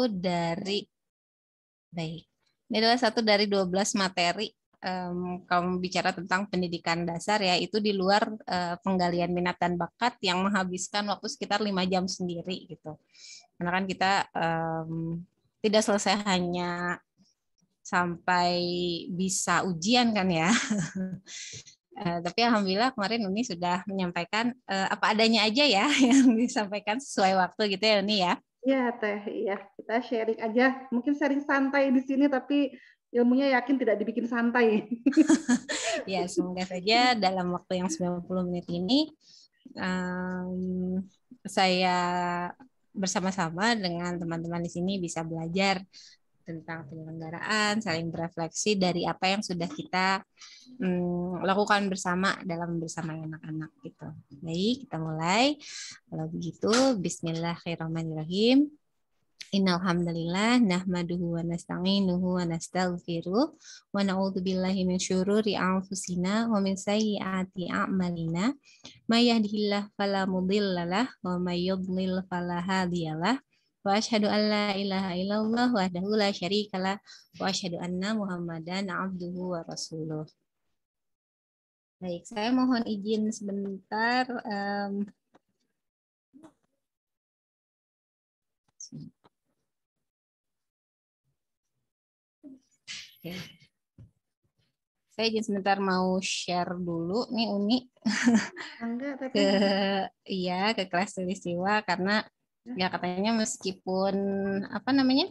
dari baik. Ini adalah satu dari 12 materi kalau bicara tentang pendidikan dasar ya, itu di luar penggalian minat dan bakat yang menghabiskan waktu sekitar 5 jam sendiri gitu. Karena kan kita tidak selesai hanya sampai bisa ujian kan ya. Tapi alhamdulillah kemarin Uni sudah menyampaikan apa adanya aja ya yang disampaikan sesuai waktu gitu ya Uni ya. Iya Teh, iya kita sharing aja. Mungkin sharing santai di sini tapi ilmunya yakin tidak dibikin santai. Ya, semoga saja dalam waktu yang 90 menit ini saya bersama-sama dengan teman-teman di sini bisa belajar tentang penyelenggaraan, saling berefleksi dari apa yang sudah kita lakukan bersama dalam bersama anak-anak gitu. Baik, kita mulai. Kalau begitu, bismillahirrahmanirrahim. Innal hamdalillah nahmaduhu wa nasta'inuhu wa nastaghfiruh wa na'udzu billahi min syururi anfusina wa min sayyiati a'malina may yahdihillahu fala mudhillalah wa may yudlil fala hadiyalah wa asyhadu an la ilaha illallah wahdahu la syarikalah wa asyhadu anna muhammadan abduhu wa rasuluh. Baik, saya mohon izin sebentar. Oke. Saya izin sebentar mau share dulu nih Uni Enggak, ke ke kelas tulistiwa karena ya katanya meskipun apa namanya?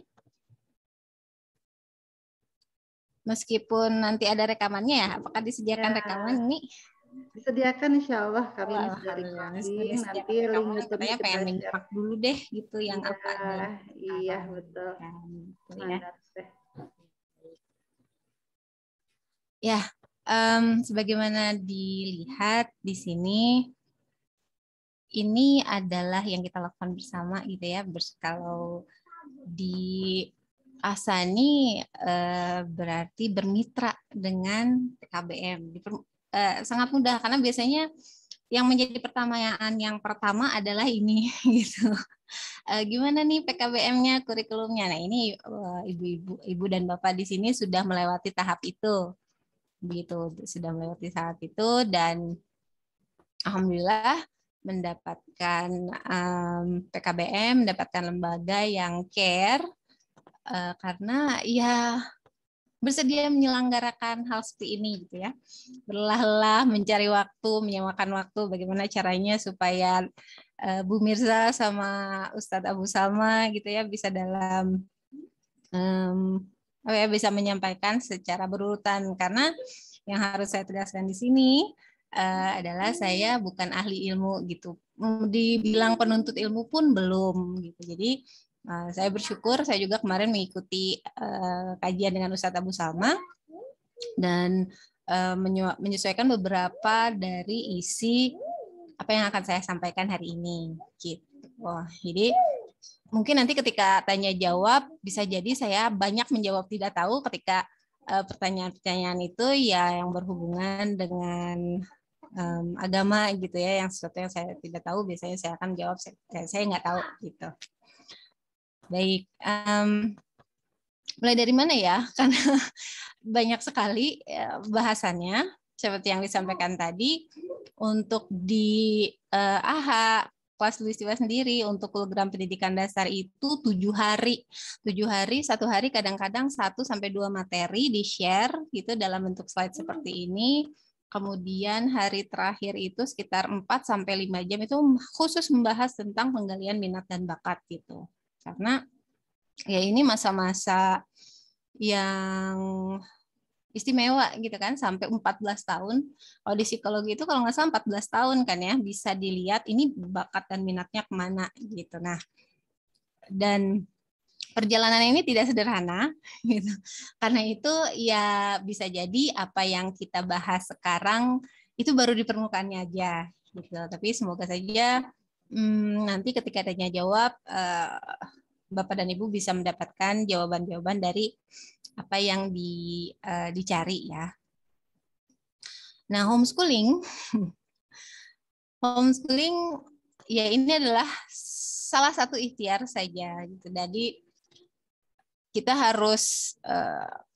Meskipun nanti ada rekamannya ya, apakah disediakan rekaman ini? Disediakan insya Allah kami ini sudah Alhamdulillah, recording, nanti link rekaman YouTube-nya katanya kita pengen share. menyimak dulu deh gitu yang Iya, apa iya betul. gitu ya. Mantap Teh. Ya, sebagaimana dilihat di sini, ini adalah yang kita lakukan bersama gitu ya. Kalau di Asani berarti bermitra dengan PKBM. Sangat mudah karena biasanya yang menjadi pertanyaan yang pertama adalah ini gitu. Gimana nih PKBM-nya, kurikulumnya? Nah, ini ibu dan bapak di sini sudah melewati tahap itu. Begitu, sudah melewati tahap itu dan alhamdulillah mendapatkan PKBM, mendapatkan lembaga yang care karena ya bersedia menyelenggarakan hal seperti ini gitu ya. Berlelah-lelah mencari waktu, menyamakan waktu bagaimana caranya supaya Bu Mirza sama Ustadz Abu Salma gitu ya bisa dalam bisa menyampaikan secara berurutan karena yang harus saya tegaskan di sini adalah saya bukan ahli ilmu gitu. Dibilang penuntut ilmu pun belum gitu. Jadi saya bersyukur saya juga kemarin mengikuti kajian dengan Ustadz Abu Salma dan menyesuaikan beberapa dari isi apa yang akan saya sampaikan hari ini gitu. Wah, jadi mungkin nanti ketika tanya jawab bisa jadi saya banyak menjawab tidak tahu ketika pertanyaan-pertanyaan itu ya yang berhubungan dengan agama gitu ya, yang sesuatu yang saya tidak tahu biasanya saya akan jawab saya nggak tahu gitu. Baik, mulai dari mana ya? Karena banyak sekali bahasannya seperti yang disampaikan tadi. Untuk di AHA kelas tulistiwa sendiri untuk program pendidikan dasar itu 7 hari. 7 hari, 1 hari kadang-kadang 1 sampai 2 materi di-share gitu dalam bentuk slide seperti ini. Kemudian hari terakhir itu sekitar 4 sampai 5 jam itu khusus membahas tentang penggalian minat dan bakat gitu. Karena ya ini masa-masa yang istimewa gitu kan sampai 14 tahun. Kalau di psikologi itu kalau nggak salah 14 tahun kan ya bisa dilihat ini bakat dan minatnya kemana gitu. Nah, dan perjalanan ini tidak sederhana gitu. Karena itu ya bisa jadi apa yang kita bahas sekarang itu baru di permukaannya aja gitu. Tapi semoga saja nanti ketika tanya jawab Bapak dan Ibu bisa mendapatkan jawaban-jawaban dari apa yang dicari ya. Nah, homeschooling ya ini adalah salah satu ikhtiar saja gitu. Jadi kita harus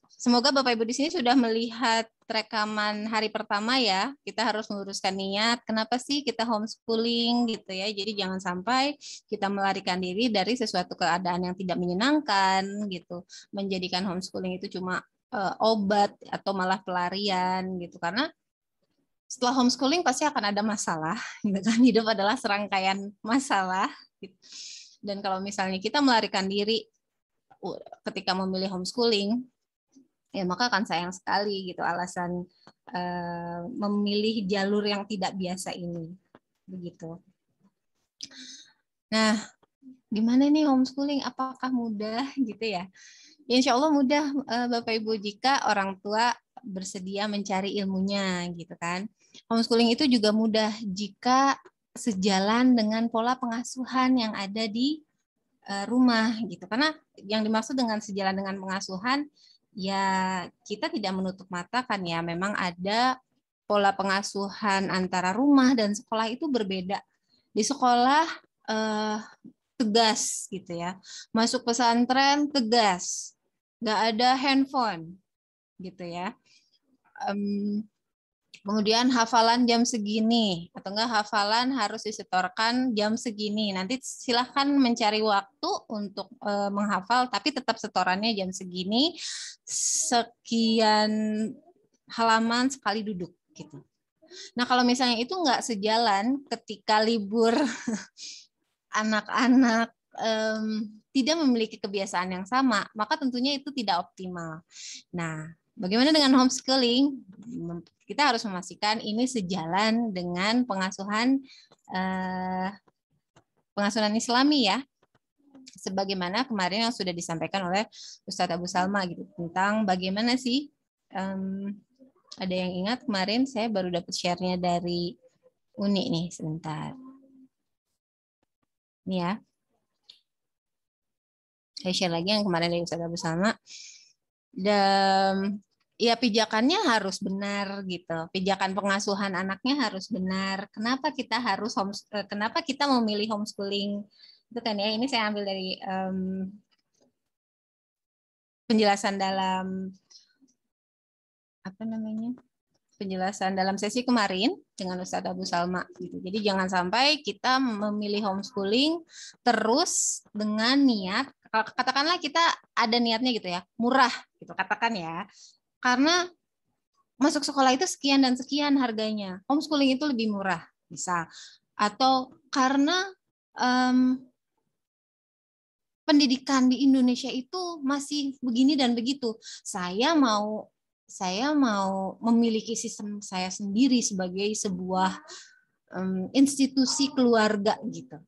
semoga Bapak Ibu di sini sudah melihat rekaman hari pertama ya. Kita harus meluruskan niat. Kenapa sih kita homeschooling gitu ya? Jadi jangan sampai kita melarikan diri dari sesuatu keadaan yang tidak menyenangkan gitu. Menjadikan homeschooling itu cuma obat atau malah pelarian gitu. Karena setelah homeschooling pasti akan ada masalah, gitu kan? Hidup adalah serangkaian masalah. Gitu. Dan kalau misalnya kita melarikan diri ketika memilih homeschooling, ya maka akan sayang sekali gitu alasan memilih jalur yang tidak biasa ini, begitu. Nah, gimana nih homeschooling? Apakah mudah gitu ya? Insya Allah mudah Bapak Ibu jika orang tua bersedia mencari ilmunya gitu kan. Homeschooling itu juga mudah jika sejalan dengan pola pengasuhan yang ada di rumah gitu. Karena yang dimaksud dengan sejalan dengan pengasuhan ya kita tidak menutup mata kan ya, memang ada pola pengasuhan antara rumah dan sekolah itu berbeda. Di sekolah tegas gitu ya, masuk pesantren tegas, nggak ada handphone gitu ya. Kemudian hafalan jam segini atau enggak hafalan harus disetorkan jam segini. Nanti silahkan mencari waktu untuk menghafal, tapi tetap setorannya jam segini, sekian halaman sekali duduk gitu. Nah kalau misalnya itu enggak sejalan ketika libur anak-anak tidak memiliki kebiasaan yang sama, maka tentunya itu tidak optimal. Nah, bagaimana dengan homeschooling? Kita harus memastikan ini sejalan dengan pengasuhan Islami ya. Sebagaimana kemarin yang sudah disampaikan oleh Ustadz Abu Salma gitu tentang bagaimana sih ada yang ingat kemarin saya baru dapat share-nya dari Uni nih sebentar. Ini ya. Saya share lagi yang kemarin dari Ustadz Abu Salma. Dan ya pijakannya harus benar gitu. Pijakan pengasuhan anaknya harus benar. Kenapa kita memilih homeschooling? Itu kan ya, ini saya ambil dari penjelasan dalam penjelasan dalam sesi kemarin dengan Ustadz Abu Salma gitu. Jadi jangan sampai kita memilih homeschooling terus dengan niat, katakanlah kita ada niatnya gitu ya, murah gitu katakan ya. Karena masuk sekolah itu sekian dan sekian harganya. Homeschooling itu lebih murah, bisa. Atau karena pendidikan di Indonesia itu masih begini dan begitu. Saya mau memiliki sistem saya sendiri sebagai sebuah institusi keluarga gitu.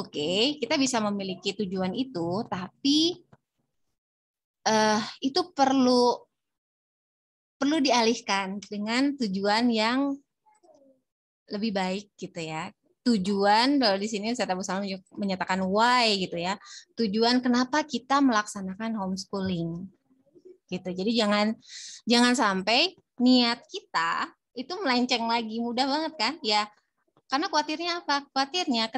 Oke, kita bisa memiliki tujuan itu, tapi itu perlu dialihkan dengan tujuan yang lebih baik gitu ya. Tujuan kalau di sini Ustadz Abu Salma menyatakan why gitu ya. Tujuan kenapa kita melaksanakan homeschooling. Gitu. Jadi jangan sampai niat kita itu melenceng lagi, mudah banget kan? Ya. Karena khawatirnya apa? Khawatirnya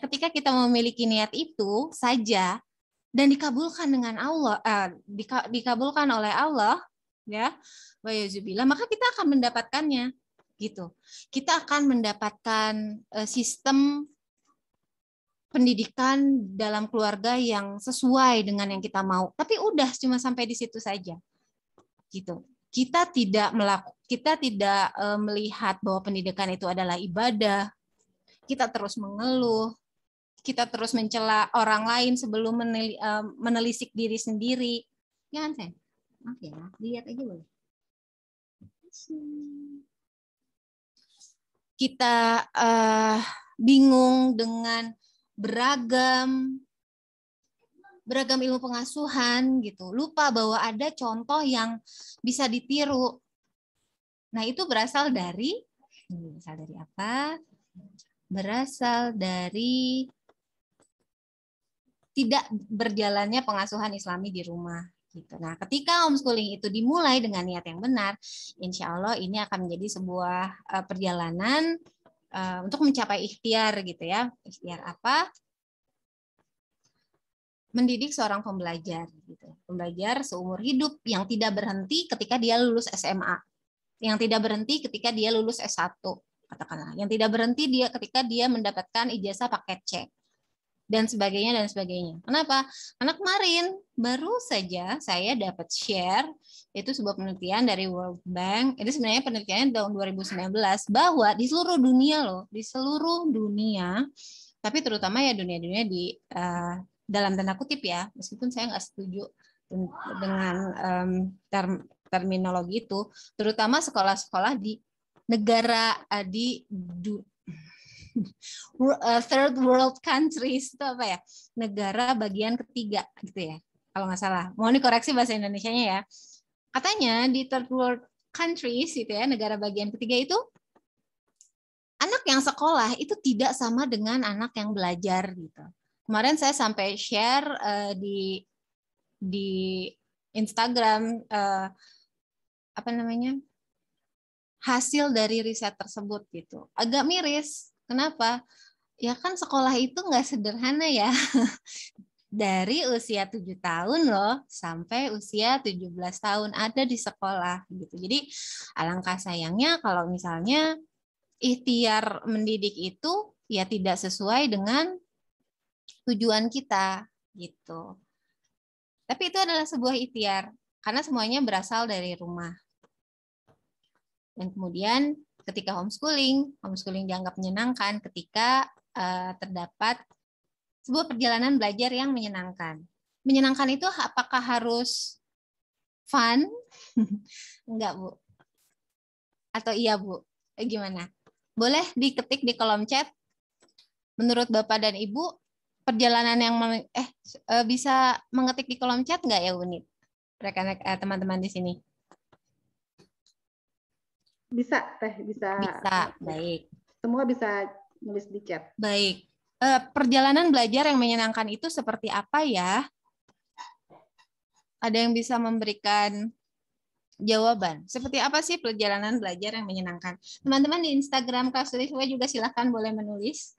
ketika kita memiliki niat itu saja dan dikabulkan dengan Allah, dikabulkan oleh Allah, ya, wa'iyadzubillah, maka kita akan mendapatkannya, gitu. Kita akan mendapatkan sistem pendidikan dalam keluarga yang sesuai dengan yang kita mau. Tapi udah cuma sampai di situ saja, gitu. Kita tidak melihat bahwa pendidikan itu adalah ibadah. Kita terus mengeluh. Kita terus mencela orang lain sebelum menelisik diri sendiri. Jangan Sen. Maaf ya, lihat aja boleh. Kita bingung dengan beragam ilmu pengasuhan gitu. Lupa bahwa ada contoh yang bisa ditiru. Nah, itu berasal dari apa? Berasal dari tidak berjalannya pengasuhan Islami di rumah. Gitu. Nah, ketika homeschooling itu dimulai dengan niat yang benar, insya Allah ini akan menjadi sebuah perjalanan untuk mencapai ikhtiar gitu ya. Ikhtiar apa? mendidik seorang pembelajar gitu. Pembelajar seumur hidup yang tidak berhenti ketika dia lulus SMA, yang tidak berhenti ketika dia lulus S1 katakanlah, yang tidak berhenti dia ketika dia mendapatkan ijazah paket C dan sebagainya dan sebagainya. Kenapa? Karena kemarin baru saja saya dapat share itu sebuah penelitian dari World Bank. Itu sebenarnya penelitiannya tahun 2019 bahwa di seluruh dunia loh, di seluruh dunia, tapi terutama ya dunia-dunia di dalam tanda kutip ya, meskipun saya nggak setuju dengan terminologi itu, terutama sekolah-sekolah di negara di third world countries itu apa ya, negara bagian ketiga gitu ya, kalau nggak salah. Mohon dikoreksi bahasa Indonesianya ya. Katanya di third world countries itu ya, negara bagian ketiga itu anak yang sekolah itu tidak sama dengan anak yang belajar gitu. Kemarin saya sampai share di Instagram apa namanya, hasil dari riset tersebut gitu. Agak miris. Kenapa? Ya kan sekolah itu nggak sederhana ya. Dari usia 7 tahun loh sampai usia 17 tahun ada di sekolah gitu. Jadi alangkah sayangnya kalau misalnya ikhtiar mendidik itu ya tidak sesuai dengan tujuan kita gitu. Tapi itu adalah sebuah ikhtiar karena semuanya berasal dari rumah. Dan kemudian ketika homeschooling dianggap menyenangkan ketika terdapat sebuah perjalanan belajar yang menyenangkan. Menyenangkan itu apakah harus fun? Enggak, Bu. Atau iya, Bu? Gimana? Boleh diketik di kolom chat. Menurut Bapak dan Ibu, perjalanan yang bisa mengetik di kolom chat nggak ya, Unit? Teman-teman di sini. Bisa, Teh, bisa. Bisa, baik. Semua bisa nulis di chat. Baik. Perjalanan belajar yang menyenangkan itu seperti apa ya? Ada yang bisa memberikan jawaban. Seperti apa sih perjalanan belajar yang menyenangkan? Teman-teman di Instagram Kelas Tuliswa juga silahkan boleh menulis.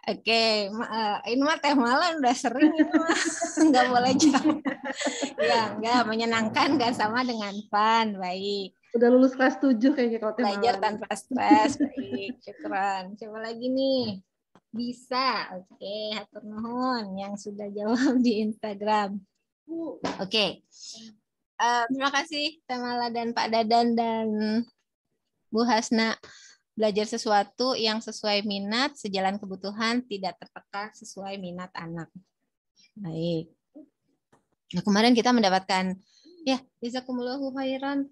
Oke, ini mah teh malam udah sering ini mah. Nggak boleh jawab. Ya, nggak menyenangkan, nggak sama dengan fun. Baik. Udah lulus kelas 7 kayaknya kalau teh Belajar malam. tanpa stres. Baik, syukran. Coba lagi nih. Bisa. Oke, hatur nuhun yang sudah jawab di Instagram. Oke. Terima kasih Tamala dan Pak Dadan dan Bu Hasna. Belajar sesuatu yang sesuai minat, sejalan kebutuhan, tidak tertekan sesuai minat anak. Baik. Nah, kemarin kita mendapatkan, ya, jazakumullahu khairan.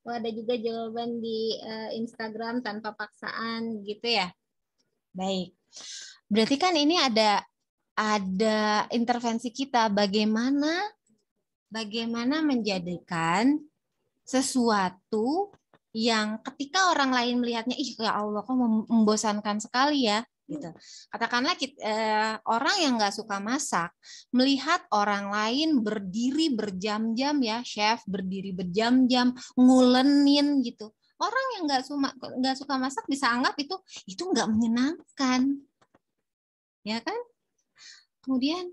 Ada juga jawaban di Instagram tanpa paksaan, gitu ya. Baik. Berarti kan ini ada intervensi kita bagaimana menjadikan sesuatu yang ketika orang lain melihatnya, ih ya Allah kok membosankan sekali ya, gitu. Katakanlah orang yang nggak suka masak melihat orang lain berdiri berjam-jam ya, chef berdiri berjam-jam ngulenin gitu. Orang yang nggak suka masak bisa anggap itu nggak menyenangkan, ya kan? Kemudian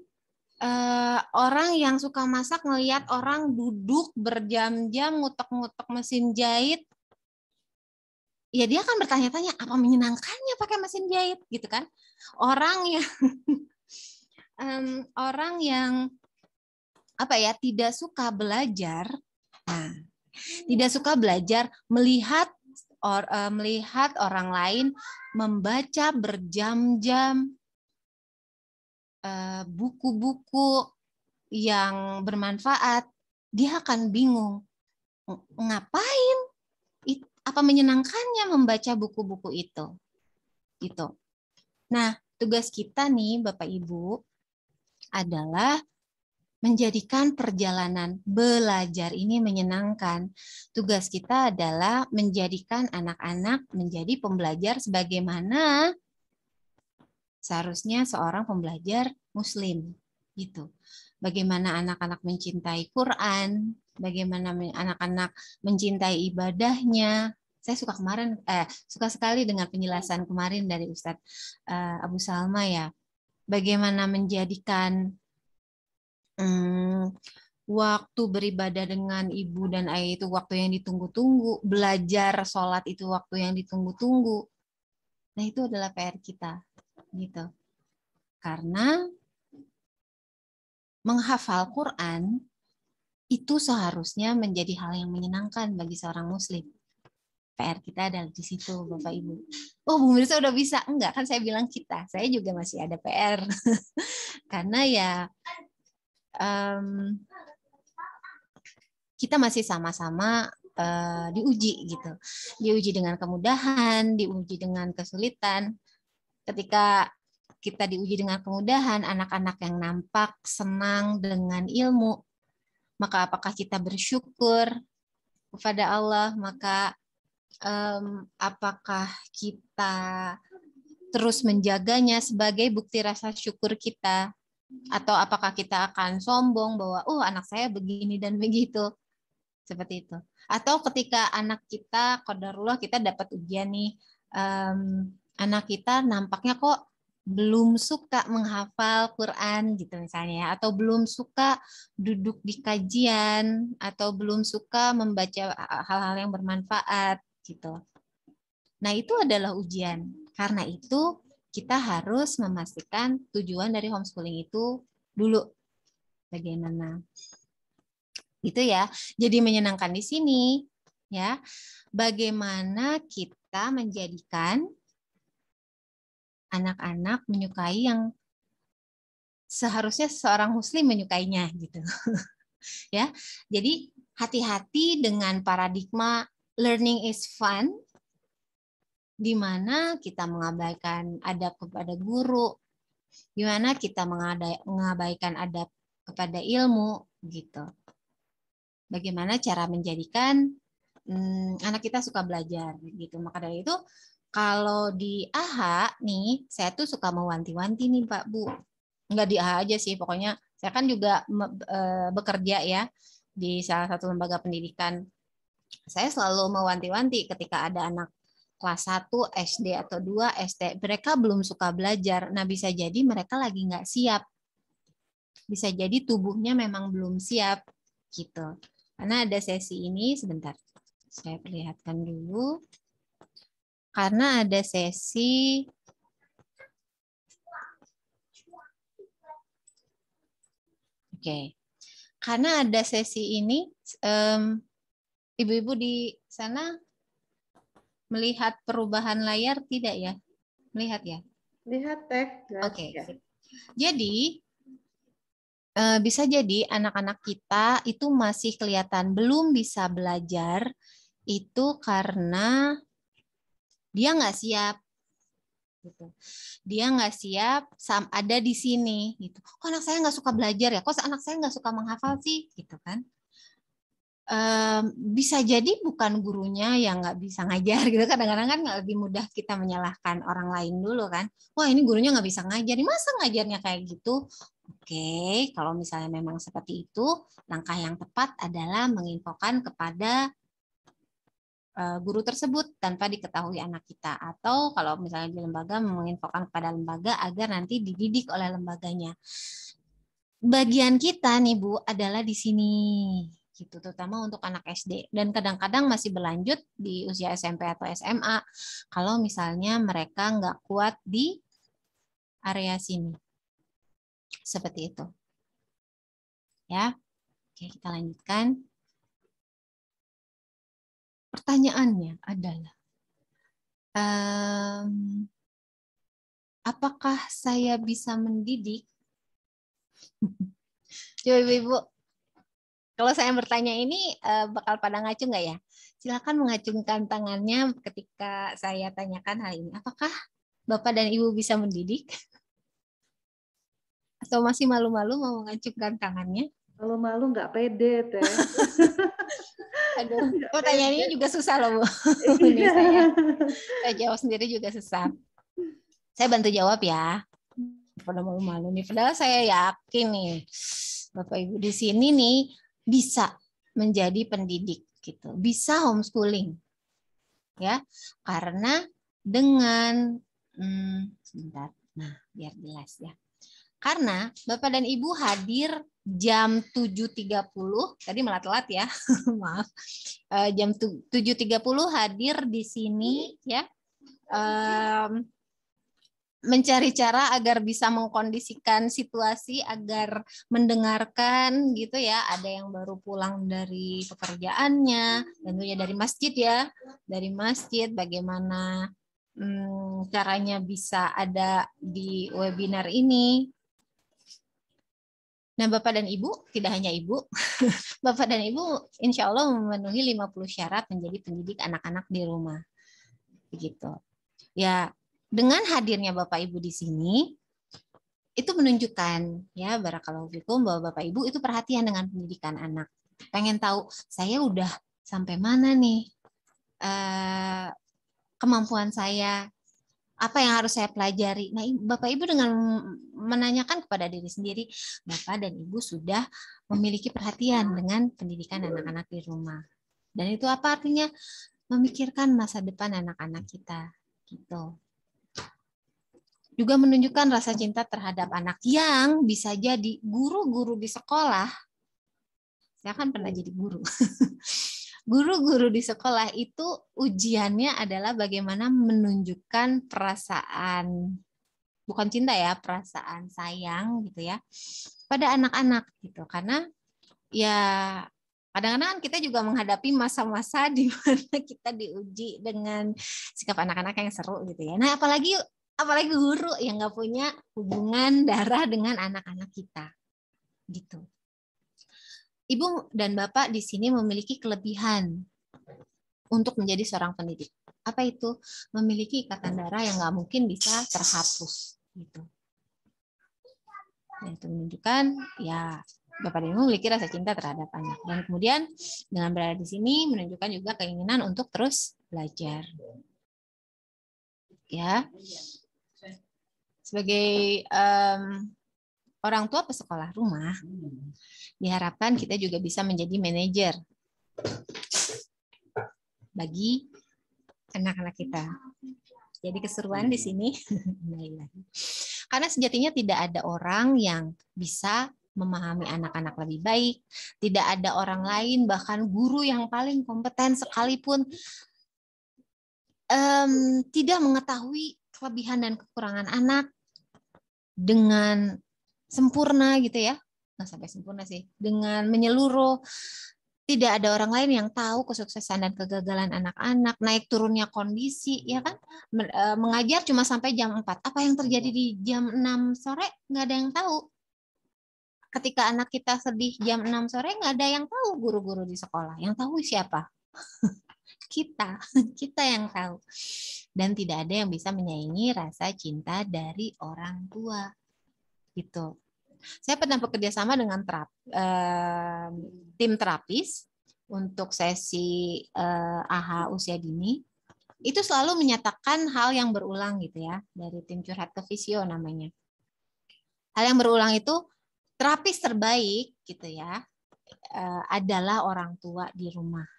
orang yang suka masak melihat orang duduk berjam-jam ngutek-ngutek mesin jahit, ya dia akan bertanya-tanya apa menyenangkannya pakai mesin jahit gitu kan. Orang yang apa ya, tidak suka belajar, tidak suka belajar melihat orang lain membaca berjam-jam buku-buku yang bermanfaat, dia akan bingung ngapain, apa menyenangkannya membaca buku-buku itu, gitu. Nah, tugas kita nih, Bapak Ibu, adalah menjadikan perjalanan belajar ini menyenangkan. Tugas kita adalah menjadikan anak-anak menjadi pembelajar sebagaimana seharusnya seorang pembelajar Muslim, gitu. Bagaimana anak-anak mencintai Quran, bagaimana anak-anak mencintai ibadahnya. Saya suka sekali dengan penjelasan kemarin dari Ustadz Abu Salma ya. bagaimana menjadikan waktu beribadah dengan ibu dan ayah itu waktu yang ditunggu-tunggu, belajar sholat itu waktu yang ditunggu-tunggu. Nah, itu adalah PR kita, gitu. Karena menghafal Quran itu seharusnya menjadi hal yang menyenangkan bagi seorang muslim. PR kita adalah di situ, Bapak Ibu. Oh, Bu Mirsa udah bisa. Enggak, kan saya bilang kita. Saya juga masih ada PR. Karena ya kita masih sama-sama diuji gitu. Diuji dengan kemudahan, diuji dengan kesulitan. Ketika kita diuji dengan kemudahan, anak-anak yang nampak senang dengan ilmu, maka apakah kita bersyukur kepada Allah? Maka apakah kita terus menjaganya sebagai bukti rasa syukur kita? Atau apakah kita akan sombong bahwa anak saya begini dan begitu? Seperti itu. Atau ketika anak kita, qadarullah kita dapat ujian nih, anak kita nampaknya kok belum suka menghafal Quran gitu misalnya ya, atau belum suka duduk di kajian, atau belum suka membaca hal-hal yang bermanfaat gitu. Nah, itu adalah ujian. Karena itu kita harus memastikan tujuan dari homeschooling itu dulu bagaimana. Gitu ya. Jadi menyenangkan di sini ya. Bagaimana kita menjadikan anak-anak menyukai yang seharusnya seorang muslim menyukainya gitu. Ya. Jadi hati-hati dengan paradigma learning is fun di mana kita mengabaikan adab kepada guru, di mana kita mengabaikan adab kepada ilmu gitu. Bagaimana cara menjadikan anak kita suka belajar gitu. Maka dari itu kalau di AHA nih saya tuh suka mewanti-wanti nih Pak Bu. Enggak di AHA aja sih, pokoknya saya kan juga bekerja ya di salah satu lembaga pendidikan. Saya selalu mewanti-wanti ketika ada anak kelas 1 SD atau 2 SD, mereka belum suka belajar. Nah, bisa jadi mereka lagi nggak siap. Bisa jadi tubuhnya memang belum siap gitu. Karena ada sesi ini, sebentar, saya perlihatkan dulu. Karena ada sesi, karena ada sesi ini, ibu-ibu di sana melihat perubahan layar tidak ya? Melihat ya? Lihat teh. Oke. Jadi bisa jadi anak-anak kita itu masih kelihatan belum bisa belajar itu karena dia nggak siap gitu. Dia nggak siap ada di sini gitu. Kok anak saya nggak suka belajar ya? Kok anak saya nggak suka menghafal sih gitu kan? Bisa jadi bukan gurunya yang nggak bisa ngajar gitu. Kadang-kadang kan lebih mudah kita menyalahkan orang lain dulu kan. Wah, ini gurunya nggak bisa ngajar, masa ngajarnya kayak gitu? Oke, kalau misalnya memang seperti itu, langkah yang tepat adalah menginfokan kepada guru tersebut tanpa diketahui anak kita. Atau kalau misalnya di lembaga, menginfokan kepada lembaga agar nanti dididik oleh lembaganya. Bagian kita nih Bu adalah di sini, gitu, terutama untuk anak SD. Dan kadang-kadang masih berlanjut di usia SMP atau SMA, kalau misalnya mereka nggak kuat di area sini. Seperti itu. Ya, oke, kita lanjutkan. Pertanyaannya adalah, apakah saya bisa mendidik? Coba Ibu, kalau saya bertanya ini bakal pada ngacung nggak ya? Silakan mengacungkan tangannya ketika saya tanyakan hal ini. Apakah Bapak dan Ibu bisa mendidik? Atau masih malu-malu mau mengacungkan tangannya? Malu-malu nggak pede teh. Aduh, pertanyaan ini juga susah loh Bu. Ini saya jawab sendiri juga susah. Saya bantu jawab ya. Pada malu-malu nih. Padahal saya yakin nih Bapak Ibu di sini nih bisa menjadi pendidik gitu. Bisa homeschooling. Ya. Karena dengan sebentar. Nah, biar jelas ya. Karena Bapak dan Ibu hadir jam 7.30, tadi malah telat ya, maaf. Jam 7.30 hadir di sini ya. Mencari cara agar bisa mengkondisikan situasi, agar mendengarkan gitu ya. Ada yang baru pulang dari pekerjaannya, tentunya dari masjid ya, dari masjid, bagaimana caranya bisa ada di webinar ini. Nah, Bapak dan Ibu, tidak hanya Ibu, Bapak dan Ibu insya Allah memenuhi 50 syarat menjadi pendidik anak-anak di rumah. Begitu. Ya, dengan hadirnya Bapak Ibu di sini, itu menunjukkan ya barakallahu fikum bahwa Bapak Ibu itu perhatian dengan pendidikan anak. Pengen tahu saya udah sampai mana nih kemampuan saya, apa yang harus saya pelajari. Nah, Bapak Ibu dengan menanyakan kepada diri sendiri, Bapak dan Ibu sudah memiliki perhatian dengan pendidikan anak-anak di rumah. Dan itu apa artinya? Memikirkan masa depan anak-anak kita. Gitu. Juga menunjukkan rasa cinta terhadap anak yang bisa jadi guru-guru di sekolah. Saya kan pernah jadi guru. Guru-guru di sekolah itu ujiannya adalah bagaimana menunjukkan perasaan, bukan cinta ya, perasaan sayang gitu ya, pada anak-anak gitu. Karena ya kadang-kadang kita juga menghadapi masa-masa di mana kita diuji dengan sikap anak-anak yang seru gitu ya. Nah, apalagi guru yang nggak punya hubungan darah dengan anak-anak kita gitu. Ibu dan Bapak di sini memiliki kelebihan untuk menjadi seorang pendidik. Apa itu? Memiliki ikatan darah yang nggak mungkin bisa terhapus. Gitu. Dan itu menunjukkan ya Bapak dan Ibu memiliki rasa cinta terhadap anak. Dan kemudian dengan berada di sini menunjukkan juga keinginan untuk terus belajar. Ya, sebagai orang tua pesekolah rumah, diharapkan kita juga bisa menjadi manajer bagi anak-anak kita. Jadi keseruan di sini. Karena sejatinya tidak ada orang yang bisa memahami anak-anak lebih baik. Tidak ada orang lain, bahkan guru yang paling kompeten sekalipun tidak mengetahui kelebihan dan kekurangan anak dengan sempurna gitu ya. Nggak sampai sempurna sih. Dengan menyeluruh. Tidak ada orang lain yang tahu kesuksesan dan kegagalan anak-anak, naik turunnya kondisi, ya kan? Mengajar cuma sampai jam 4. Apa yang terjadi di jam 6 sore? Nggak ada yang tahu. Ketika anak kita sedih jam 6 sore, nggak ada yang tahu guru-guru di sekolah. Yang tahu siapa? Kita yang tahu. Dan tidak ada yang bisa menyaingi rasa cinta dari orang tua. Gitu. Saya pernah bekerja sama dengan tim terapis untuk sesi AHA usia dini. Itu selalu menyatakan hal yang berulang gitu ya, dari tim curhat ke Visio namanya. Hal yang berulang itu terapis terbaik gitu ya adalah orang tua di rumah.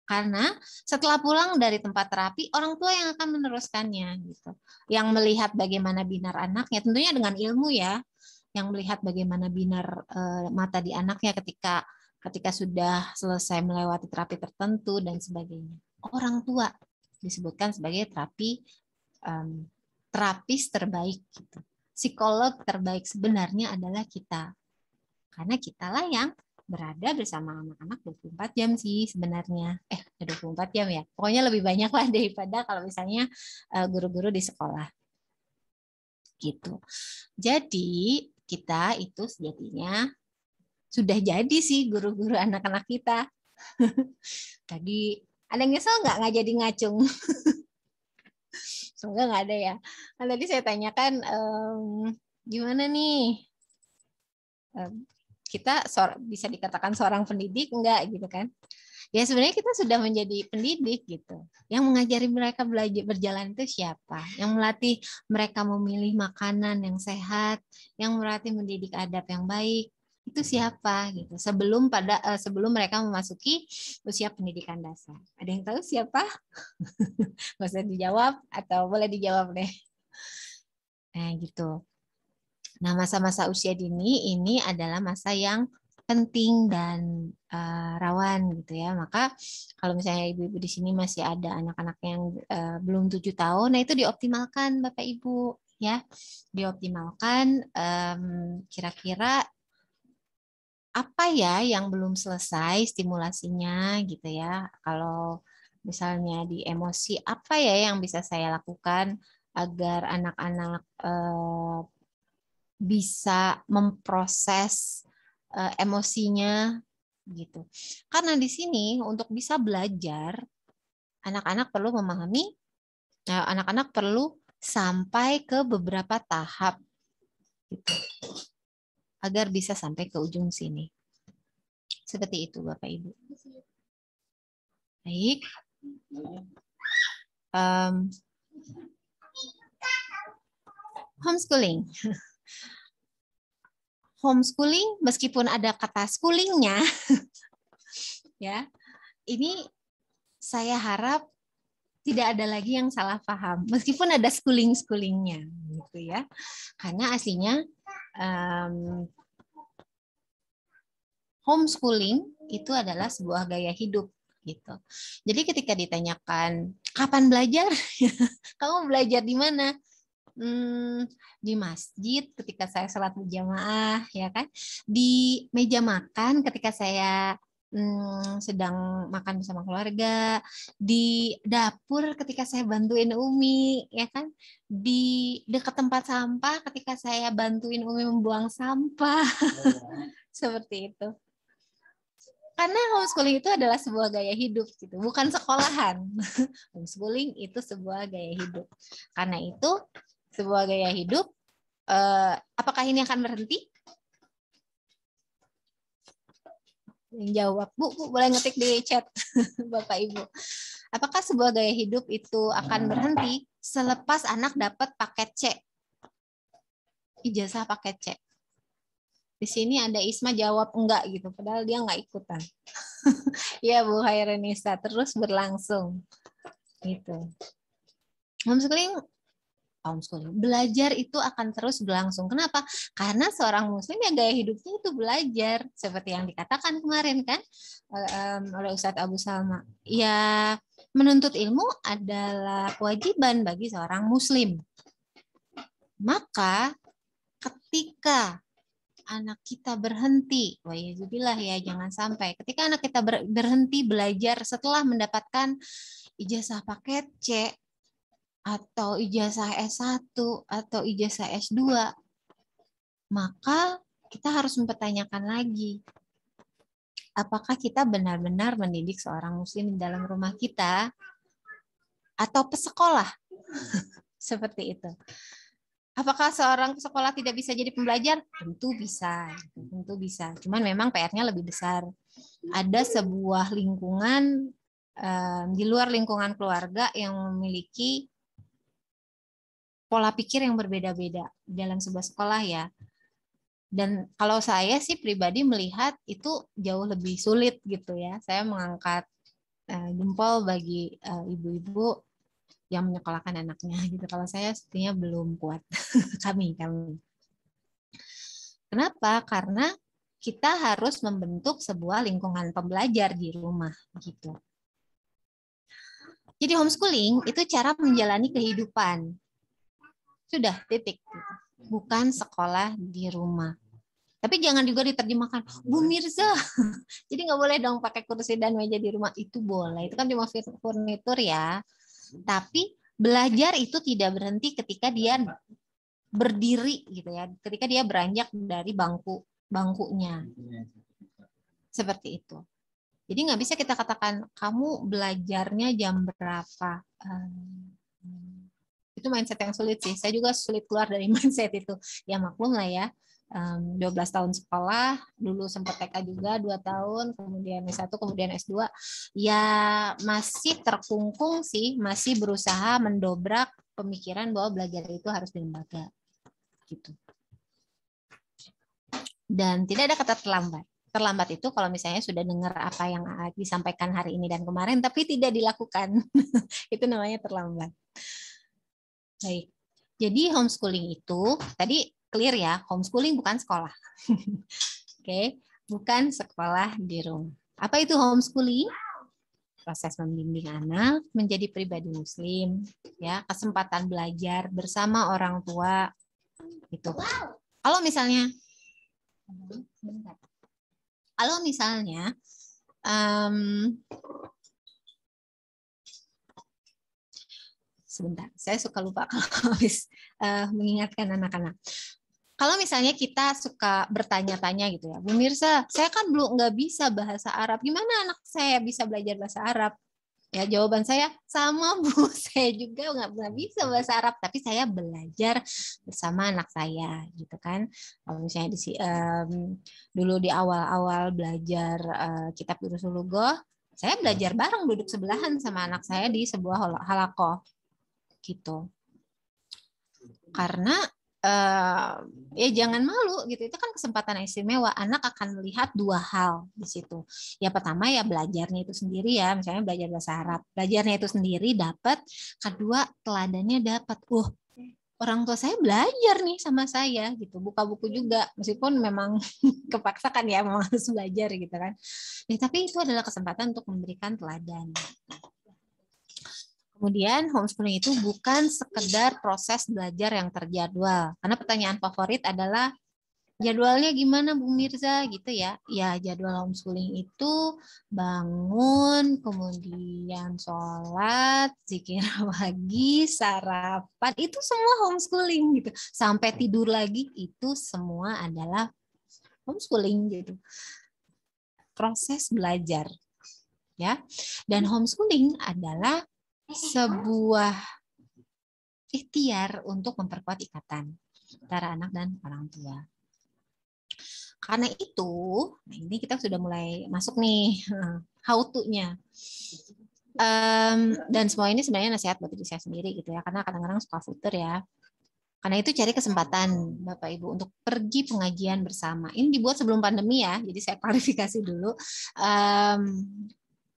Karena setelah pulang dari tempat terapi, orang tua yang akan meneruskannya gitu. Yang melihat bagaimana binar anaknya, tentunya dengan ilmu ya, yang melihat bagaimana binar mata di anaknya ketika sudah selesai melewati terapi tertentu dan sebagainya. Orang tua disebutkan sebagai terapis terbaik gitu. Psikolog terbaik sebenarnya adalah kita. Karena kitalah yang berada bersama anak-anak 24 jam sih sebenarnya. 24 jam ya. Pokoknya lebih banyak lah daripada kalau misalnya guru-guru di sekolah. Gitu. Jadi kita itu sejatinya sudah jadi sih guru-guru anak-anak kita. Tadi ada yang nyesel nggak jadi ngacung? Semoga nggak ada ya. Kan tadi saya tanyakan gimana nih? Kita bisa dikatakan seorang pendidik enggak gitu kan? Ya sebenarnya kita sudah menjadi pendidik gitu. Yang mengajari mereka belajar berjalan itu siapa? Yang melatih mereka memilih makanan yang sehat, yang melatih mendidik adab yang baik, itu siapa gitu. Sebelum mereka memasuki usia pendidikan dasar. Ada yang tahu siapa? Nggak usah dijawab atau boleh dijawab deh. Nah gitu. Nah, masa-masa usia dini ini adalah masa yang penting dan rawan gitu ya. Maka kalau misalnya ibu-ibu di sini masih ada anak-anak yang belum 7 tahun, nah itu dioptimalkan Bapak Ibu ya. Dioptimalkan kira-kira apa ya yang belum selesai stimulasinya gitu ya. Kalau misalnya di emosi, apa ya yang bisa saya lakukan agar anak-anak bisa memproses emosinya gitu. Karena di sini untuk bisa belajar, anak-anak perlu memahami, anak-anak perlu sampai ke beberapa tahap gitu, agar bisa sampai ke ujung sini. Seperti itu Bapak Ibu. Baik. Homeschooling. Homeschooling meskipun ada kata schoolingnya, ya, ini saya harap tidak ada lagi yang salah paham, meskipun ada schooling-schoolingnya, gitu ya. Karena aslinya homeschooling itu adalah sebuah gaya hidup, gitu. Jadi ketika ditanyakan kapan belajar, kamu belajar di mana? Di masjid ketika saya sholat berjamaah, ya kan? Di meja makan ketika saya sedang makan bersama keluarga, di dapur ketika saya bantuin Umi, ya kan? Di dekat tempat sampah ketika saya bantuin Umi membuang sampah, seperti itu. Karena homeschooling itu adalah sebuah gaya hidup, gitu, bukan sekolahan. Homeschooling itu sebuah gaya hidup. Karena itu sebuah gaya hidup, apakah ini akan berhenti? Yang jawab, Bu, boleh ngetik di chat, Bapak Ibu. Apakah sebuah gaya hidup itu akan berhenti selepas anak dapat paket C? Ijazah paket C. Di sini ada Isma jawab enggak gitu, padahal dia enggak ikutan. Ya Bu Hairenisa, terus berlangsung. Gitu. Homeschooling. Belajar itu akan terus berlangsung. Kenapa? Karena seorang muslim yang gaya hidupnya itu belajar. Seperti yang dikatakan kemarin kan oleh Ustadz Abu Salma. Ya, menuntut ilmu adalah kewajiban bagi seorang muslim. Maka ketika anak kita berhenti, wa'iyadzubillah ya, jangan sampai. Ketika anak kita berhenti belajar setelah mendapatkan ijazah paket C, atau ijazah S1 atau ijazah S2, maka kita harus mempertanyakan lagi, apakah kita benar-benar mendidik seorang muslim di dalam rumah kita atau pesekolah? Seperti itu. Apakah seorang pesekolah tidak bisa jadi pembelajar? Tentu bisa, tentu bisa. Cuman memang PR-nya lebih besar. Ada sebuah lingkungan di luar lingkungan keluarga yang memiliki pola pikir yang berbeda-beda dalam sebuah sekolah ya. Dan kalau saya sih pribadi melihat itu jauh lebih sulit gitu ya. Saya mengangkat jempol bagi ibu-ibu yang menyekolahkan anaknya gitu. Kalau saya sepertinya belum kuat. kami. Kenapa? Karena kita harus membentuk sebuah lingkungan pembelajar di rumah gitu. Jadi homeschooling itu cara menjalani kehidupan. Sudah, titik. Bukan sekolah di rumah. Tapi jangan juga diterjemahkan, Bu Mirza. Jadi nggak boleh dong pakai kursi dan meja di rumah. Itu boleh. Itu kan cuma furnitur ya. Tapi belajar itu tidak berhenti ketika dia berdiri gitu ya. Ketika dia beranjak dari bangkunya. Seperti itu. Jadi nggak bisa kita katakan kamu belajarnya jam berapa. Itu mindset yang sulit sih. Saya juga sulit keluar dari mindset itu. Ya maklum lah ya. 12 tahun sekolah, dulu sempat TK juga 2 tahun, kemudian S1, kemudian S2. Ya masih terkungkung sih, masih berusaha mendobrak pemikiran bahwa belajar itu harus di lembaga. Gitu. Dan tidak ada kata terlambat. Terlambat itu kalau misalnya sudah dengar apa yang disampaikan hari ini dan kemarin, tapi tidak dilakukan. Itu namanya terlambat. Baik. Jadi homeschooling itu tadi clear ya, homeschooling bukan sekolah. Oke, bukan sekolah di rumah. Apa itu homeschooling? Proses membimbing anak menjadi pribadi muslim, ya, kesempatan belajar bersama orang tua itu. Kalau misalnya sebentar, saya suka lupa kalau habis mengingatkan anak-anak. Kalau misalnya kita suka bertanya-tanya gitu ya, Bu Mirsa, saya kan belum nggak bisa bahasa Arab, gimana anak saya bisa belajar bahasa Arab? Ya jawaban saya sama Bu, saya juga nggak bisa bahasa Arab, tapi saya belajar bersama anak saya, gitu kan. Kalau misalnya dulu di awal-awal belajar kitab Durusul Lughoh, saya belajar bareng, duduk sebelahan sama anak saya di sebuah halaqah, gitu. Karena ya jangan malu gitu, itu kan kesempatan yang istimewa. Anak akan melihat dua hal di situ. Ya pertama ya belajarnya itu sendiri ya, misalnya belajar bahasa Arab, belajarnya itu sendiri dapat. Kedua teladannya dapat. Orang tua saya belajar nih sama saya gitu, buka buku juga meskipun memang kepaksa kan ya, memang harus belajar gitu kan. Ya, tapi itu adalah kesempatan untuk memberikan teladan. Kemudian homeschooling itu bukan sekedar proses belajar yang terjadwal. Karena pertanyaan favorit adalah jadwalnya gimana Bu Mirza gitu ya. Ya jadwal homeschooling itu bangun, kemudian sholat, zikir pagi, sarapan, itu semua homeschooling gitu. Sampai tidur lagi itu semua adalah homeschooling gitu. Proses belajar ya. Dan homeschooling adalah sebuah ikhtiar untuk memperkuat ikatan antara anak dan orang tua. Karena itu, nah ini kita sudah mulai masuk nih how to-nya. Dan semua ini sebenarnya nasihat buat diri saya sendiri gitu ya, karena kadang-kadang suka futur ya. Karena itu cari kesempatan Bapak Ibu untuk pergi pengajian bersama. Ini dibuat sebelum pandemi ya, jadi saya klarifikasi dulu.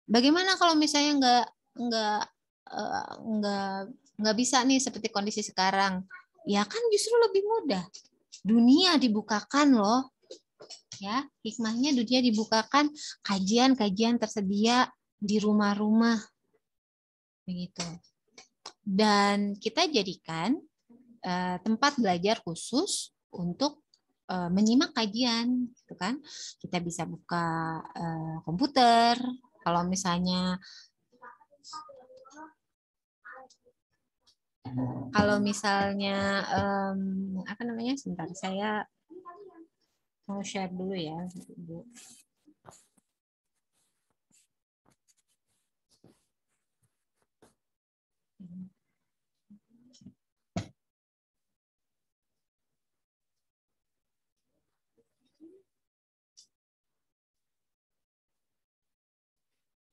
Bagaimana kalau misalnya nggak bisa nih seperti kondisi sekarang? Ya kan justru lebih mudah. Dunia dibukakan loh, ya hikmahnya dunia dibukakan, kajian-kajian tersedia di rumah-rumah, begitu. Dan kita jadikan tempat belajar khusus untuk menyimak kajian, gitu kan? Kita bisa buka komputer. Kalau misalnya apa namanya, sebentar saya mau share dulu ya Bu.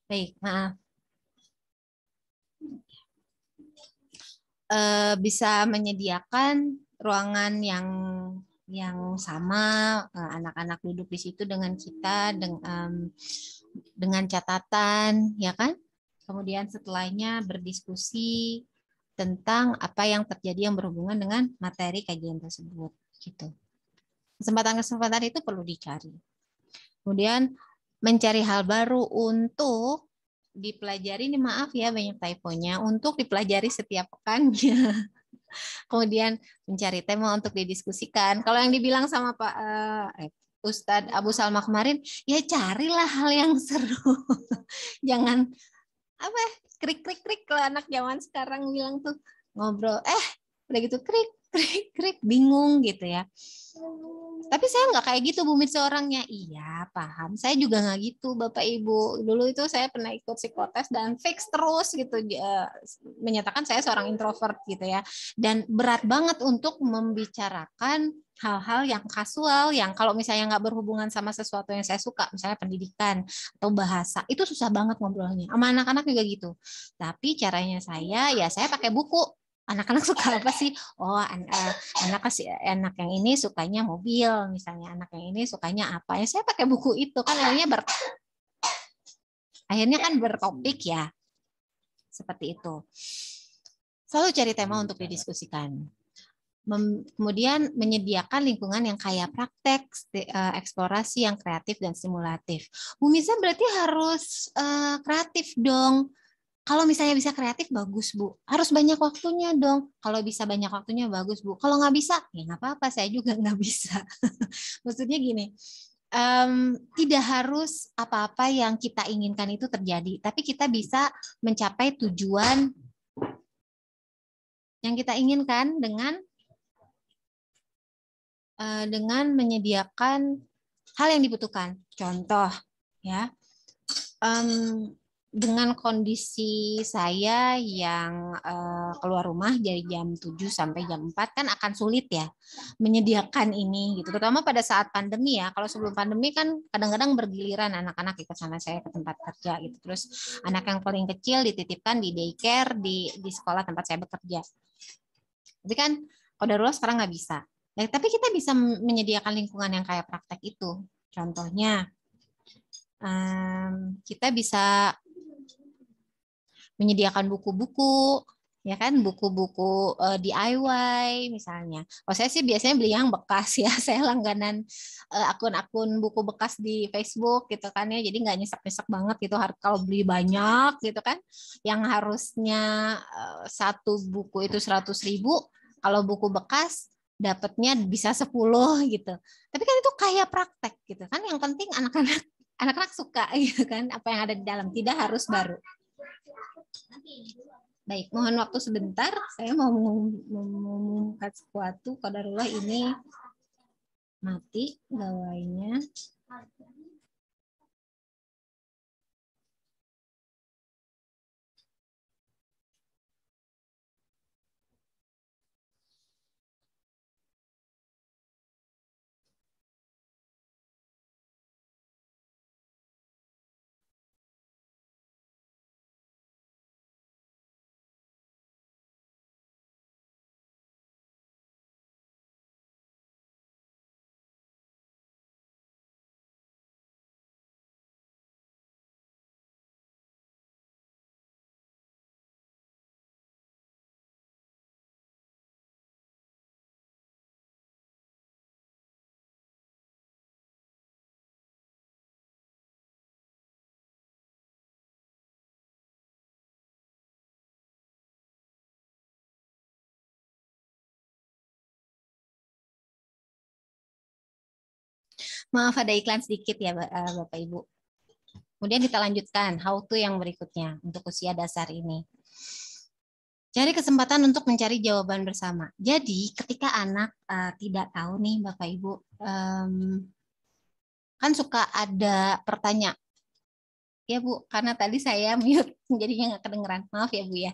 Baik, maaf. Bisa menyediakan ruangan yang sama, anak-anak duduk di situ dengan kita dengan catatan, ya kan? Kemudian setelahnya berdiskusi tentang apa yang terjadi yang berhubungan dengan materi kajian tersebut, gitu. Kesempatan-kesempatan itu perlu dicari. Kemudian mencari hal baru untuk dipelajari, ini maaf ya banyak typonya, untuk dipelajari setiap pekannya. Kemudian mencari tema untuk didiskusikan. Kalau yang dibilang sama Pak Ustadz Abu Salma kemarin, ya carilah hal yang seru. Jangan apa krik kalau anak zaman sekarang bilang tuh ngobrol, udah gitu krik bingung gitu ya. Tapi saya nggak kayak gitu Bu Mirsa orangnya. Iya paham, saya juga nggak gitu Bapak Ibu. Dulu itu saya pernah ikut psikotes dan fix terus gitu, menyatakan saya seorang introvert gitu ya. Dan berat banget untuk membicarakan hal-hal yang kasual, yang kalau misalnya nggak berhubungan sama sesuatu yang saya suka, misalnya pendidikan atau bahasa, itu susah banget ngobrolnya. Sama anak-anak juga gitu. Tapi caranya saya pakai buku. Anak-anak suka apa sih? Oh, anak yang ini sukanya mobil, misalnya anak yang ini sukanya apa? Ya saya pakai buku itu kan akhirnya kan bertopik ya. Seperti itu. Selalu cari tema untuk didiskusikan. Kemudian menyediakan lingkungan yang kaya praktek, eksplorasi yang kreatif dan stimulatif. Bu Mirza berarti harus kreatif dong. Kalau misalnya bisa kreatif, bagus Bu. Harus banyak waktunya dong. Kalau bisa banyak waktunya, bagus Bu. Kalau nggak bisa, ya nggak apa-apa. Saya juga nggak bisa. Maksudnya gini, tidak harus apa-apa yang kita inginkan itu terjadi. Tapi kita bisa mencapai tujuan yang kita inginkan dengan menyediakan hal yang dibutuhkan. Contoh, ya, dengan kondisi saya yang keluar rumah dari jam 7 sampai jam 4 kan akan sulit ya menyediakan ini gitu. Terutama pada saat pandemi ya. Kalau sebelum pandemi kan kadang-kadang bergiliran anak-anak ikut sama saya ke tempat kerja gitu. Terus anak yang paling kecil dititipkan di daycare di sekolah tempat saya bekerja. Tapi kan qadarullah sekarang nggak bisa. Nah, tapi kita bisa menyediakan lingkungan yang kayak praktek itu. Contohnya, kita bisa menyediakan buku-buku, ya kan, buku-buku DIY misalnya. Kalau saya sih biasanya beli yang bekas ya, saya langganan akun-akun buku bekas di Facebook gitu kan ya, jadi nggak nyesek-nyesek banget gitu kalau beli banyak gitu kan, yang harusnya satu buku itu 100.000, kalau buku bekas dapatnya bisa 10 gitu. Tapi kan itu kayak praktek gitu kan, yang penting anak-anak suka gitu kan, apa yang ada di dalam, tidak harus baru. Baik, mohon waktu sebentar. Saya mau mengumumkan sesuatu. Qadarullah ini mati gawainya. Maaf ada iklan sedikit ya Bapak Ibu. Kemudian kita lanjutkan how to yang berikutnya untuk usia dasar ini. Cari kesempatan untuk mencari jawaban bersama. Jadi ketika anak tidak tahu nih Bapak Ibu, kan suka ada pertanyaan. Ya Bu, karena tadi saya mute jadinya nggak kedengeran. Maaf ya Bu ya.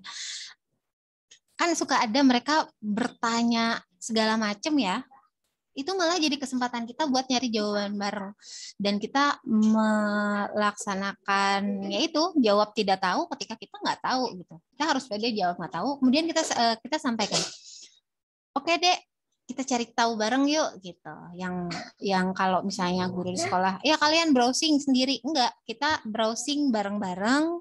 Kan suka ada mereka bertanya segala macam ya. Itu malah jadi kesempatan kita buat nyari jawaban bareng, dan kita melaksanakan yaitu jawab tidak tahu ketika kita nggak tahu gitu. Kita harus pede jawab nggak tahu, kemudian kita sampaikan, oke Dek, kita cari tahu bareng yuk gitu. Yang kalau misalnya guru di sekolah ya kalian browsing sendiri, enggak, kita browsing bareng-bareng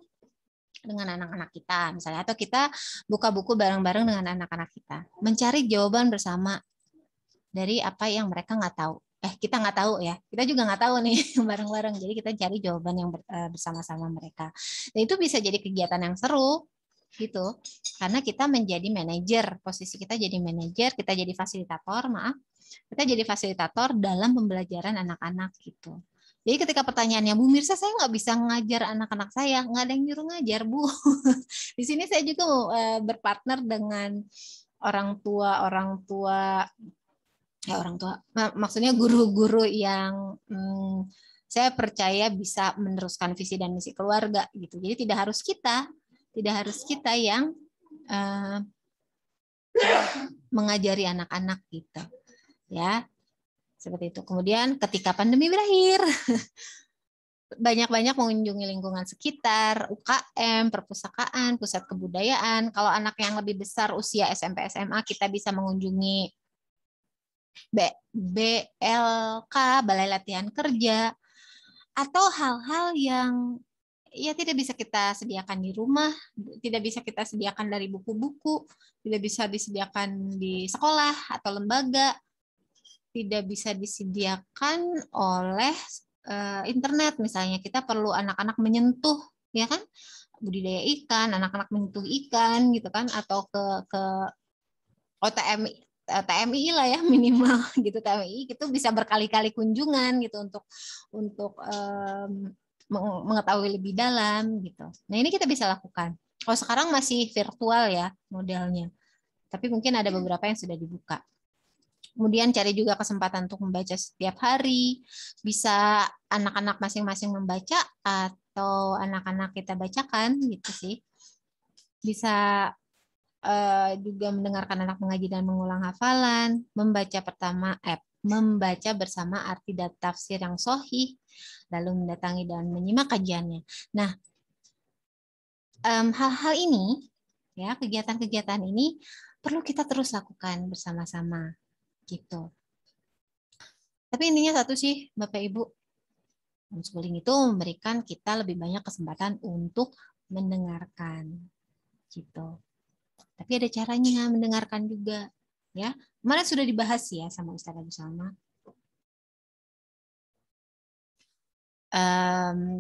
dengan anak-anak kita misalnya, atau kita buka buku bareng-bareng dengan anak-anak kita, mencari jawaban bersama dari apa yang mereka nggak tahu. Kita nggak tahu ya, kita juga nggak tahu nih bareng-bareng. Jadi kita cari jawaban yang bersama-sama mereka. Dan itu bisa jadi kegiatan yang seru gitu, karena kita menjadi manajer, posisi kita jadi manajer, kita jadi fasilitator, kita jadi fasilitator dalam pembelajaran anak-anak gitu. Jadi ketika pertanyaannya, Bu Mirsa, saya nggak bisa ngajar anak-anak saya, nggak ada yang nyuruh ngajar Bu. Di sini saya juga berpartner dengan orang tua maksudnya guru-guru yang saya percaya bisa meneruskan visi dan misi keluarga gitu. Jadi tidak harus kita yang mengajari anak-anak gitu ya, seperti itu. Kemudian ketika pandemi berakhir banyak-banyak mengunjungi lingkungan sekitar, UKM, perpustakaan, pusat kebudayaan. Kalau anak yang lebih besar usia SMP SMA, kita bisa mengunjungi BLK, Balai Latihan Kerja, atau hal-hal ya tidak bisa kita sediakan di rumah, tidak bisa kita sediakan dari buku-buku, tidak bisa disediakan di sekolah atau lembaga, tidak bisa disediakan oleh internet. Misalnya kita perlu anak-anak menyentuh, ya kan, budidaya ikan, anak-anak menyentuh ikan gitu kan, atau ke TMI lah ya minimal gitu. TMI itu bisa berkali-kali kunjungan gitu untuk mengetahui lebih dalam gitu. Nah, ini kita bisa lakukan. Kalau sekarang masih virtual ya modelnya. Tapi mungkin ada beberapa yang sudah dibuka. Kemudian cari juga kesempatan untuk membaca setiap hari. Bisa anak-anak masing-masing membaca atau anak-anak kita bacakan gitu sih. Bisa juga mendengarkan anak mengaji dan mengulang hafalan, membaca bersama arti dan tafsir yang sahih, lalu mendatangi dan menyimak kajiannya. Nah, hal-hal ini, ya, kegiatan-kegiatan ini perlu kita terus lakukan bersama-sama, gitu. Tapi intinya satu sih, Bapak Ibu, homeschooling itu memberikan kita lebih banyak kesempatan untuk mendengarkan, gitu. Tapi ada caranya mendengarkan juga, ya. Kemarin sudah dibahas ya sama Ustaz Abu Salma.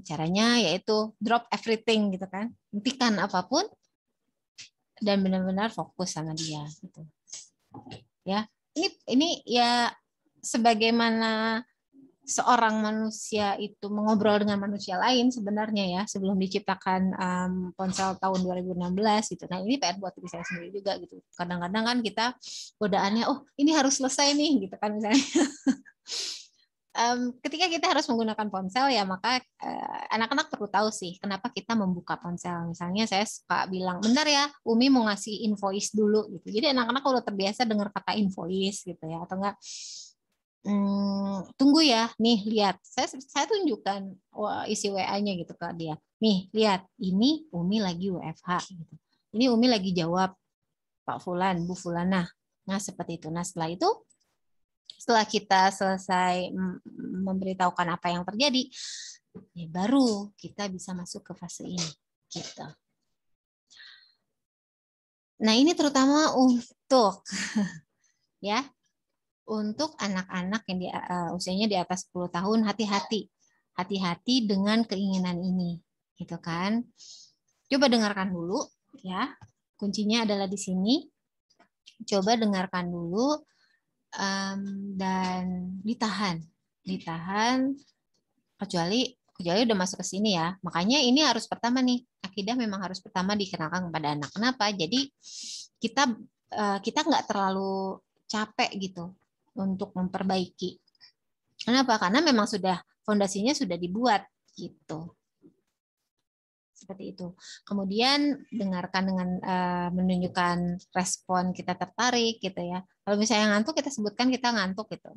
Caranya yaitu drop everything gitu kan, hentikan apapun dan benar-benar fokus sama dia gitu. Ya, ini ya sebagaimana seorang manusia itu mengobrol dengan manusia lain sebenarnya ya sebelum diciptakan ponsel tahun 2016 gitu. Nah, ini PR buat diri saya sendiri juga gitu. Kadang-kadang kan kita godaannya, oh ini harus selesai nih gitu kan misalnya. Ketika kita harus menggunakan ponsel ya maka anak-anak perlu tahu sih kenapa kita membuka ponsel. Misalnya saya suka bilang, bentar ya Umi mau ngasih invoice dulu gitu. Jadi anak-anak udah terbiasa dengar kata invoice gitu ya, atau enggak tunggu ya, nih lihat, saya tunjukkan isi WA-nya gitu ke dia. Nih lihat, ini Umi lagi WFH gitu. Ini Umi lagi jawab Pak Fulan, Bu Fulana. Nah seperti itu. Nah setelah kita selesai memberitahukan apa yang terjadi, ya baru kita bisa masuk ke fase ini. Gitu. Nah ini terutama untuk ya untuk anak-anak yang usianya di atas 10 tahun, hati-hati. Hati-hati dengan keinginan ini. Gitu kan. Coba dengarkan dulu ya. Kuncinya adalah di sini. Coba dengarkan dulu dan ditahan. Ditahan kecuali udah masuk ke sini ya. Makanya ini harus pertama nih. Akidah memang harus pertama dikenalkan kepada anak. Kenapa? Jadi kita nggak terlalu capek gitu untuk memperbaiki. Kenapa? Karena memang sudah fondasinya sudah dibuat gitu. Seperti itu. Kemudian dengarkan dengan menunjukkan respon kita tertarik gitu ya. Kalau misalnya ngantuk kita sebutkan kita ngantuk gitu.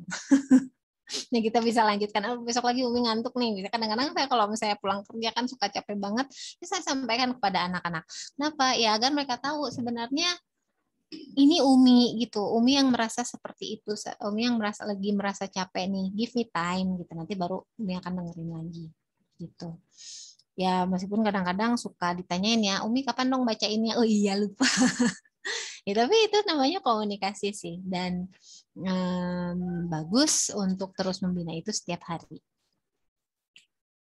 Nah, kita bisa lanjutkan. Besok lagi Umi ngantuk nih. Bisa kadang-kadang saya kalau misalnya pulang kerja kan suka capek banget, saya sampaikan kepada anak-anak. Kenapa? Ya agar mereka tahu sebenarnya ini Umi gitu. Umi yang merasa seperti itu. Umi yang lagi merasa capek nih. Give me time gitu. Nanti baru Umi akan dengerin lagi gitu. Ya meskipun kadang-kadang suka ditanyain ya, Umi kapan dong bacainnya? Oh iya lupa. Ya, tapi itu namanya komunikasi sih dan bagus untuk terus membina itu setiap hari.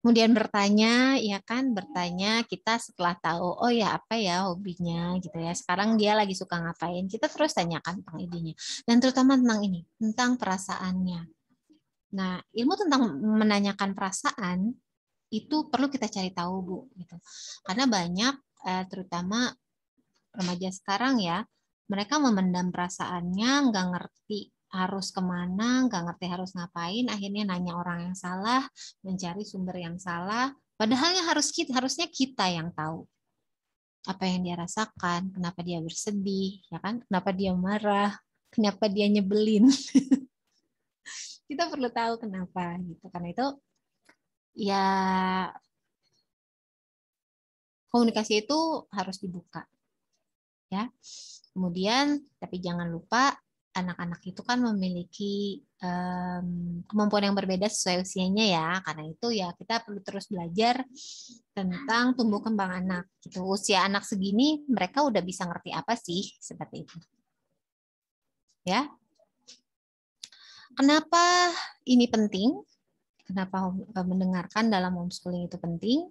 Kemudian bertanya, ya kan, bertanya kita setelah tahu, oh ya apa ya hobinya gitu ya. Sekarang dia lagi suka ngapain, kita terus tanyakan tentang idenya. Dan terutama tentang ini, tentang perasaannya. Nah, ilmu tentang menanyakan perasaan itu perlu kita cari tahu, Bu. Gitu. Karena banyak, terutama remaja sekarang ya, mereka memendam perasaannya, nggak ngerti harus kemana, nggak ngerti harus ngapain, akhirnya nanya orang yang salah, mencari sumber yang salah, padahal harusnya kita yang tahu apa yang dia rasakan, kenapa dia bersedih, ya kan? Kenapa dia marah, kenapa dia nyebelin. Kita perlu tahu kenapa gitu. Karena itu ya komunikasi itu harus dibuka. Ya. Kemudian tapi jangan lupa anak-anak itu kan memiliki kemampuan yang berbeda sesuai usianya ya. Karena itu ya kita perlu terus belajar tentang tumbuh kembang anak. Gitu. Usia anak segini mereka udah bisa ngerti apa sih seperti itu. Ya. Kenapa ini penting? Kenapa mendengarkan dalam homeschooling itu penting?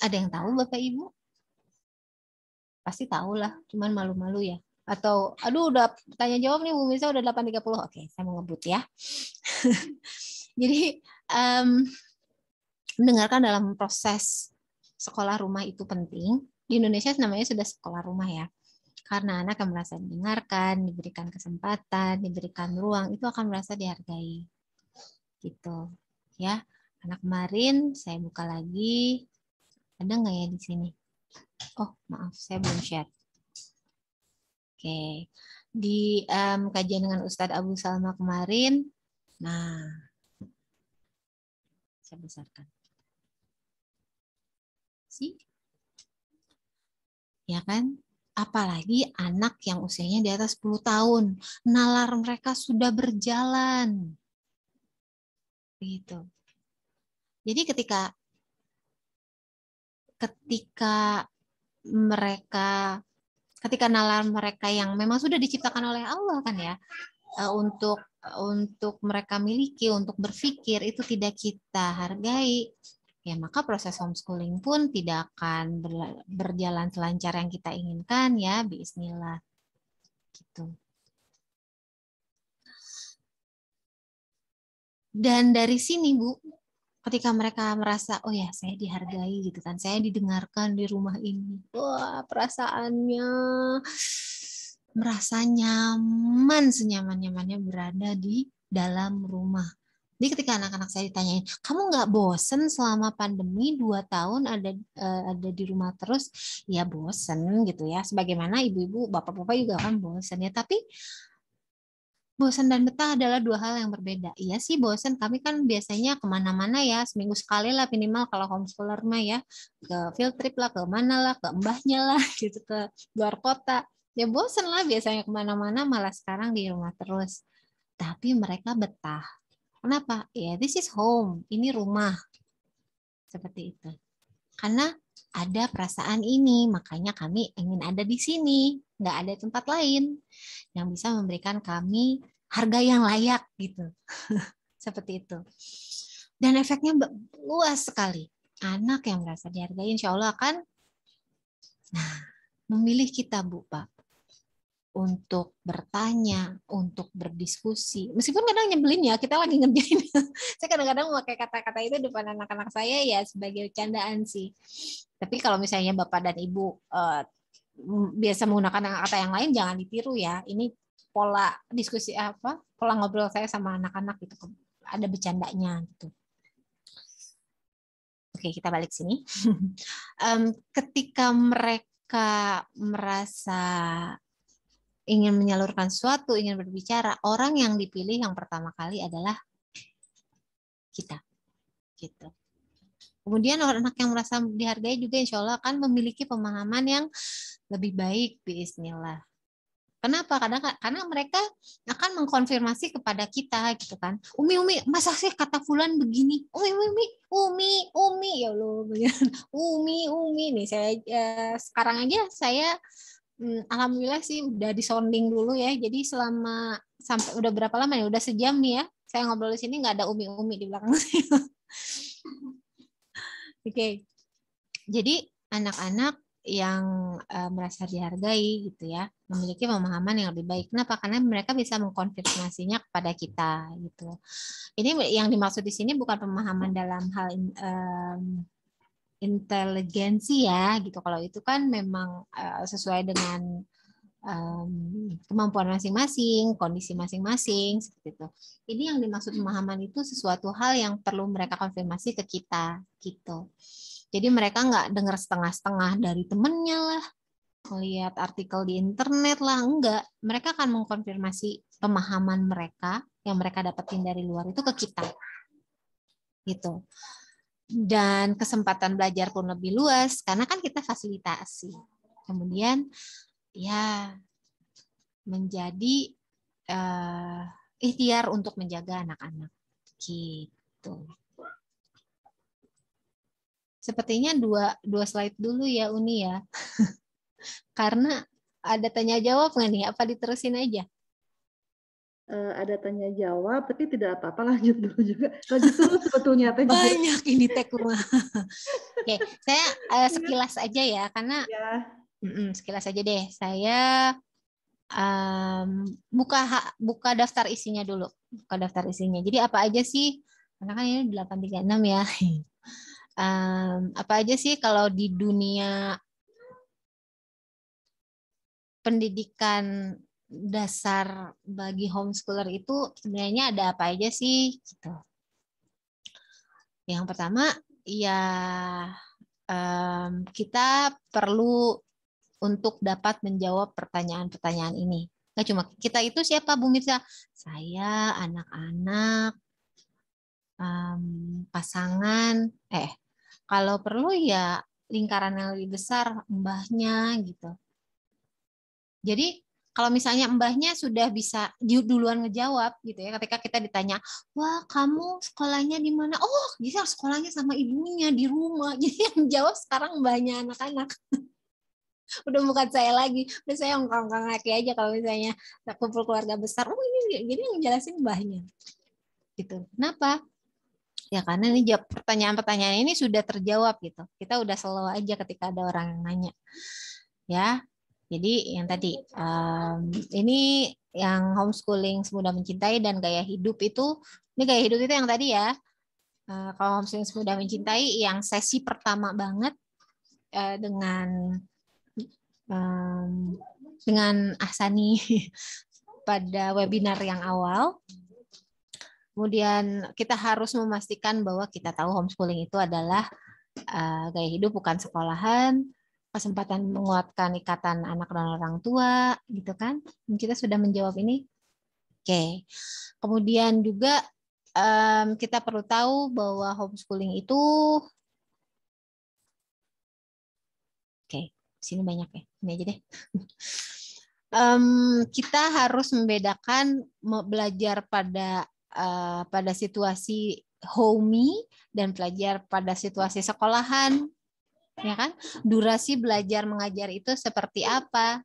Ada yang tahu Bapak Ibu? Pasti tahu lah, cuman malu-malu ya. Atau, aduh udah tanya jawab nih Bu Misa udah 8.30. Oke, saya mau ngebut ya. Jadi, mendengarkan dalam proses sekolah rumah itu penting. Di Indonesia namanya sudah sekolah rumah ya. Karena anak yang merasa didengarkan, diberikan kesempatan, diberikan ruang, itu akan merasa dihargai. Gitu. Ya. Anak kemarin saya buka lagi. Ada nggak ya di sini? Oh, maaf, saya belum share. Oke, di kajian dengan Ustadz Abu Salma kemarin, nah, saya besarkan. Sih, ya kan? Apalagi anak yang usianya di atas 10 tahun, nalar mereka sudah berjalan. Gitu. Jadi ketika ketika nalar mereka yang memang sudah diciptakan oleh Allah kan ya, untuk mereka miliki, untuk berpikir itu tidak kita hargai, ya maka proses homeschooling pun tidak akan berjalan selancar yang kita inginkan ya, bismillah. Gitu. Dan dari sini Bu, ketika mereka merasa oh ya saya dihargai gitu kan, saya didengarkan di rumah ini, wah perasaannya merasa nyaman senyaman-nyamannya berada di dalam rumah. Jadi ketika anak-anak saya ditanyain, kamu nggak bosen selama pandemi 2 tahun ada di rumah terus? Ya bosen gitu ya. Sebagaimana ibu-ibu, bapak-bapak juga kan bosen ya. Tapi bosan dan betah adalah dua hal yang berbeda. Iya sih bosan, kami kan biasanya kemana-mana ya, seminggu sekali lah minimal kalau homeschooler mah ya, ke field trip lah, ke mana lah, ke mbahnya lah, gitu, ke luar kota. Ya bosan lah biasanya kemana-mana, malah sekarang di rumah terus. Tapi mereka betah. Kenapa? Ya this is home, ini rumah. Seperti itu. Karena ada perasaan ini, makanya kami ingin ada di sini. Nggak ada tempat lain yang bisa memberikan kami harga yang layak gitu. Seperti itu. Dan efeknya luas sekali. Anak yang merasa dihargai insya Allah akan memilih kita Bu Pak untuk bertanya, untuk berdiskusi. Meskipun kadang nyebelin ya, kita lagi ngerjain. Saya kadang-kadang memakai kata-kata itu depan anak-anak saya ya sebagai candaan sih. Tapi kalau misalnya Bapak dan Ibu biasa menggunakan kata yang lain jangan ditiru ya. Ini pola diskusi pola ngobrol saya sama anak-anak gitu. Ada bercandanya gitu. Oke, kita balik sini. Ketika mereka merasa ingin menyalurkan sesuatu, ingin berbicara, orang yang dipilih yang pertama kali adalah kita. Gitu. Kemudian anak yang merasa dihargai juga insya Allah akan memiliki pemahaman yang lebih baik bismillah. Kenapa? Karena mereka akan mengkonfirmasi kepada kita gitu kan. Umi, masa sih kata fulan begini? Umi, ya Allah. Umi nih saya sekarang aja saya alhamdulillah sih udah disonding dulu ya. Jadi sampai udah berapa lama ya? Udah sejam nih ya. Saya ngobrol di sini nggak ada umi di belakang saya. Oke. Jadi anak-anak yang merasa dihargai gitu ya, memiliki pemahaman yang lebih baik. Kenapa? Karena mereka bisa mengkonfirmasinya kepada kita gitu. Ini yang dimaksud di sini bukan pemahaman dalam hal inteligensi ya gitu. Kalau itu kan memang sesuai dengan kemampuan masing-masing, kondisi masing-masing seperti itu. Ini yang dimaksud pemahaman itu sesuatu hal yang perlu mereka konfirmasi ke kita gitu. Jadi mereka nggak dengar setengah-setengah dari temennya lah, lihat artikel di internet lah, enggak. Mereka akan mengkonfirmasi pemahaman mereka yang mereka dapetin dari luar itu ke kita. Gitu. Dan kesempatan belajar pun lebih luas karena kan kita fasilitasi. Kemudian ya menjadi ikhtiar untuk menjaga anak-anak. Gitu. Sepertinya dua slide dulu ya Uni ya. Karena ada tanya jawab nggak nih? Apa diterusin aja? Ada tanya jawab, tapi tidak apa-apa, lanjut dulu juga. Lanjut dulu sebetulnya. Banyak ini Tekuma. Oke, saya sekilas aja ya, karena Ya. sekilas aja deh. Saya buka daftar isinya dulu. Buka daftar isinya. Jadi apa aja sih? Karena kan ini 836 ya. Apa aja sih kalau di dunia pendidikan dasar bagi homeschooler itu sebenarnya ada apa aja sih? Gitu. Yang pertama, ya kita perlu untuk dapat menjawab pertanyaan-pertanyaan ini. Nggak cuma kita itu siapa, Bu Mirza? Saya, anak-anak, pasangan, kalau perlu ya lingkaran yang lebih besar, mbahnya gitu. Jadi kalau misalnya mbahnya sudah bisa duluan ngejawab gitu ya, ketika kita ditanya, wah kamu sekolahnya di mana? Oh bisa sekolahnya sama ibunya di rumah. Jadi yang jawab sekarang mbahnya anak-anak. Udah bukan saya lagi, udah saya ongkang-ongkang lagi aja kalau misalnya kumpul keluarga besar. Oh ini jadi yang jelasin mbahnya. Gitu. Kenapa? Ya karena ini pertanyaan-pertanyaan ini sudah terjawab gitu. Kita udah slow aja ketika ada orang yang nanya. Ya. Jadi yang tadi ini yang homeschooling semudah mencintai dan gaya hidup itu, ini gaya hidup itu yang tadi ya. Kalau homeschooling semudah mencintai yang sesi pertama banget dengan Ahsani pada webinar yang awal. Kemudian kita harus memastikan bahwa kita tahu homeschooling itu adalah gaya hidup bukan sekolahan, kesempatan menguatkan ikatan anak dan orang tua, gitu kan? Kita sudah menjawab ini. Oke. Kemudian juga kita perlu tahu bahwa homeschooling itu, oke, sini banyak ya, ini aja deh. Kita harus membedakan belajar pada situasi homey dan belajar pada situasi sekolahan. Ya kan? Durasi belajar mengajar itu seperti apa?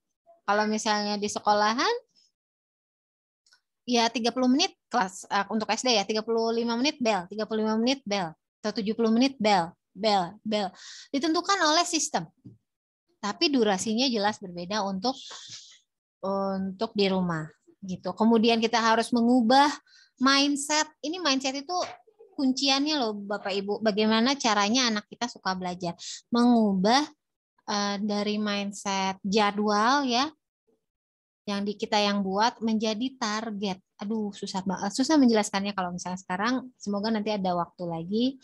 Kalau misalnya di sekolahan ya 30 menit kelas untuk SD ya 35 menit bel, 35 menit bel, atau 70 menit bel. Ditentukan oleh sistem. Tapi durasinya jelas berbeda untuk di rumah gitu. Kemudian kita harus mengubah mindset. Ini mindset itu kunciannya loh Bapak Ibu, bagaimana caranya anak kita suka belajar. Mengubah dari mindset jadwal ya, yang kita yang buat menjadi target. Aduh, susah menjelaskannya kalau misalnya sekarang. Semoga nanti ada waktu lagi.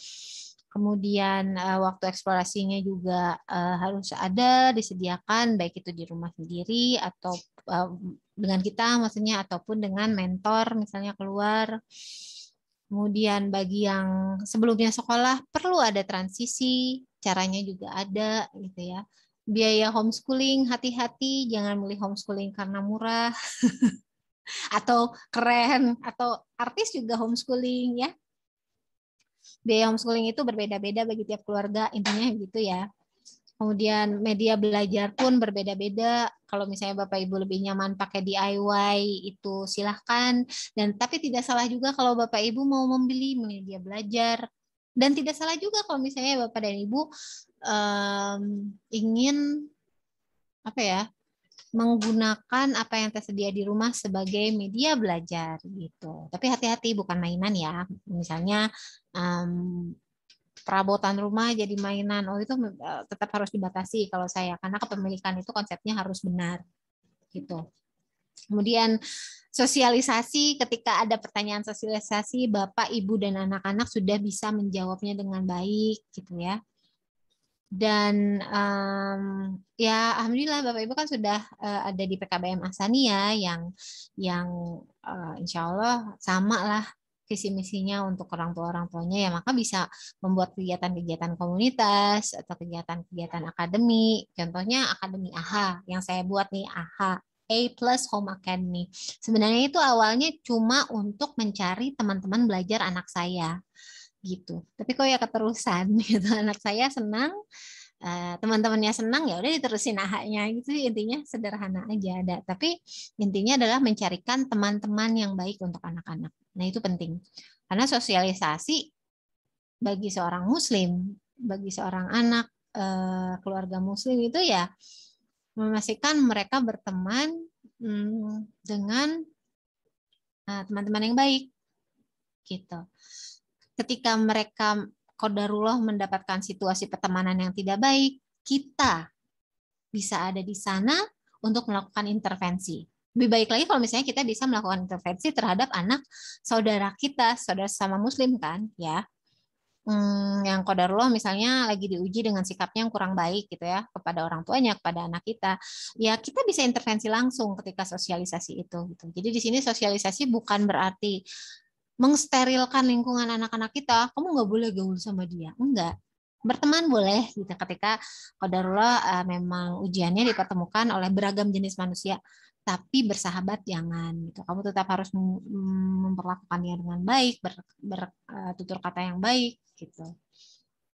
Kemudian waktu eksplorasinya juga harus ada, disediakan, baik itu di rumah sendiri atau dengan kita maksudnya, ataupun dengan mentor misalnya keluar. Kemudian bagi yang sebelumnya sekolah perlu ada transisi, caranya juga ada gitu ya. Biaya homeschooling, hati-hati jangan beli homeschooling karena murah atau keren, atau artis juga homeschooling ya. Biaya homeschooling itu berbeda-beda bagi tiap keluarga, intinya gitu ya. Kemudian media belajar pun berbeda-beda. Kalau misalnya Bapak Ibu lebih nyaman pakai DIY itu silahkan. Dan tapi tidak salah juga kalau Bapak Ibu mau membeli media belajar. Dan tidak salah juga kalau misalnya Bapak dan Ibu ingin menggunakan apa yang tersedia di rumah sebagai media belajar gitu. Tapi hati-hati bukan mainan ya. Misalnya perabotan rumah jadi mainan, itu tetap harus dibatasi kalau saya, karena kepemilikan itu konsepnya harus benar gitu. Kemudian sosialisasi, ketika ada pertanyaan sosialisasi, Bapak, Ibu, dan anak-anak sudah bisa menjawabnya dengan baik gitu ya. Dan ya alhamdulillah Bapak Ibu kan sudah ada di PKBM Ahsaniyah yang insya Allah sama lah visi misinya untuk orang tuanya, ya maka bisa membuat kegiatan-kegiatan komunitas atau kegiatan-kegiatan akademik. Contohnya akademi AHA yang saya buat nih, AHA A+ Home Academy. Sebenarnya itu awalnya cuma untuk mencari teman-teman belajar anak saya gitu. Tapi kok ya keterusan gitu. Anak saya senang, teman-temannya senang, ya udah diterusin AHA-nya gitu. Intinya sederhana aja ada. Tapi intinya adalah mencarikan teman-teman yang baik untuk anak-anak. Nah, itu penting. Karena sosialisasi bagi seorang muslim, bagi seorang anak keluarga muslim itu ya memastikan mereka berteman dengan teman-teman yang baik gitu. Ketika mereka qadarullah mendapatkan situasi pertemanan yang tidak baik, kita bisa ada di sana untuk melakukan intervensi. Lebih baik lagi kalau misalnya kita bisa melakukan intervensi terhadap anak saudara kita, saudara sama muslim kan, ya. Yang qadarullah misalnya lagi diuji dengan sikapnya yang kurang baik gitu ya kepada orang tuanya, kepada anak kita, ya kita bisa intervensi langsung ketika sosialisasi itu gitu. Jadi di sini sosialisasi bukan berarti mengsterilkan lingkungan anak-anak kita, kamu nggak boleh gaul sama dia, enggak. Berteman boleh gitu ketika qadarullah memang ujiannya dipertemukan oleh beragam jenis manusia, tapi bersahabat jangan gitu. Kamu tetap harus memperlakukannya dengan baik, bertutur kata yang baik gitu.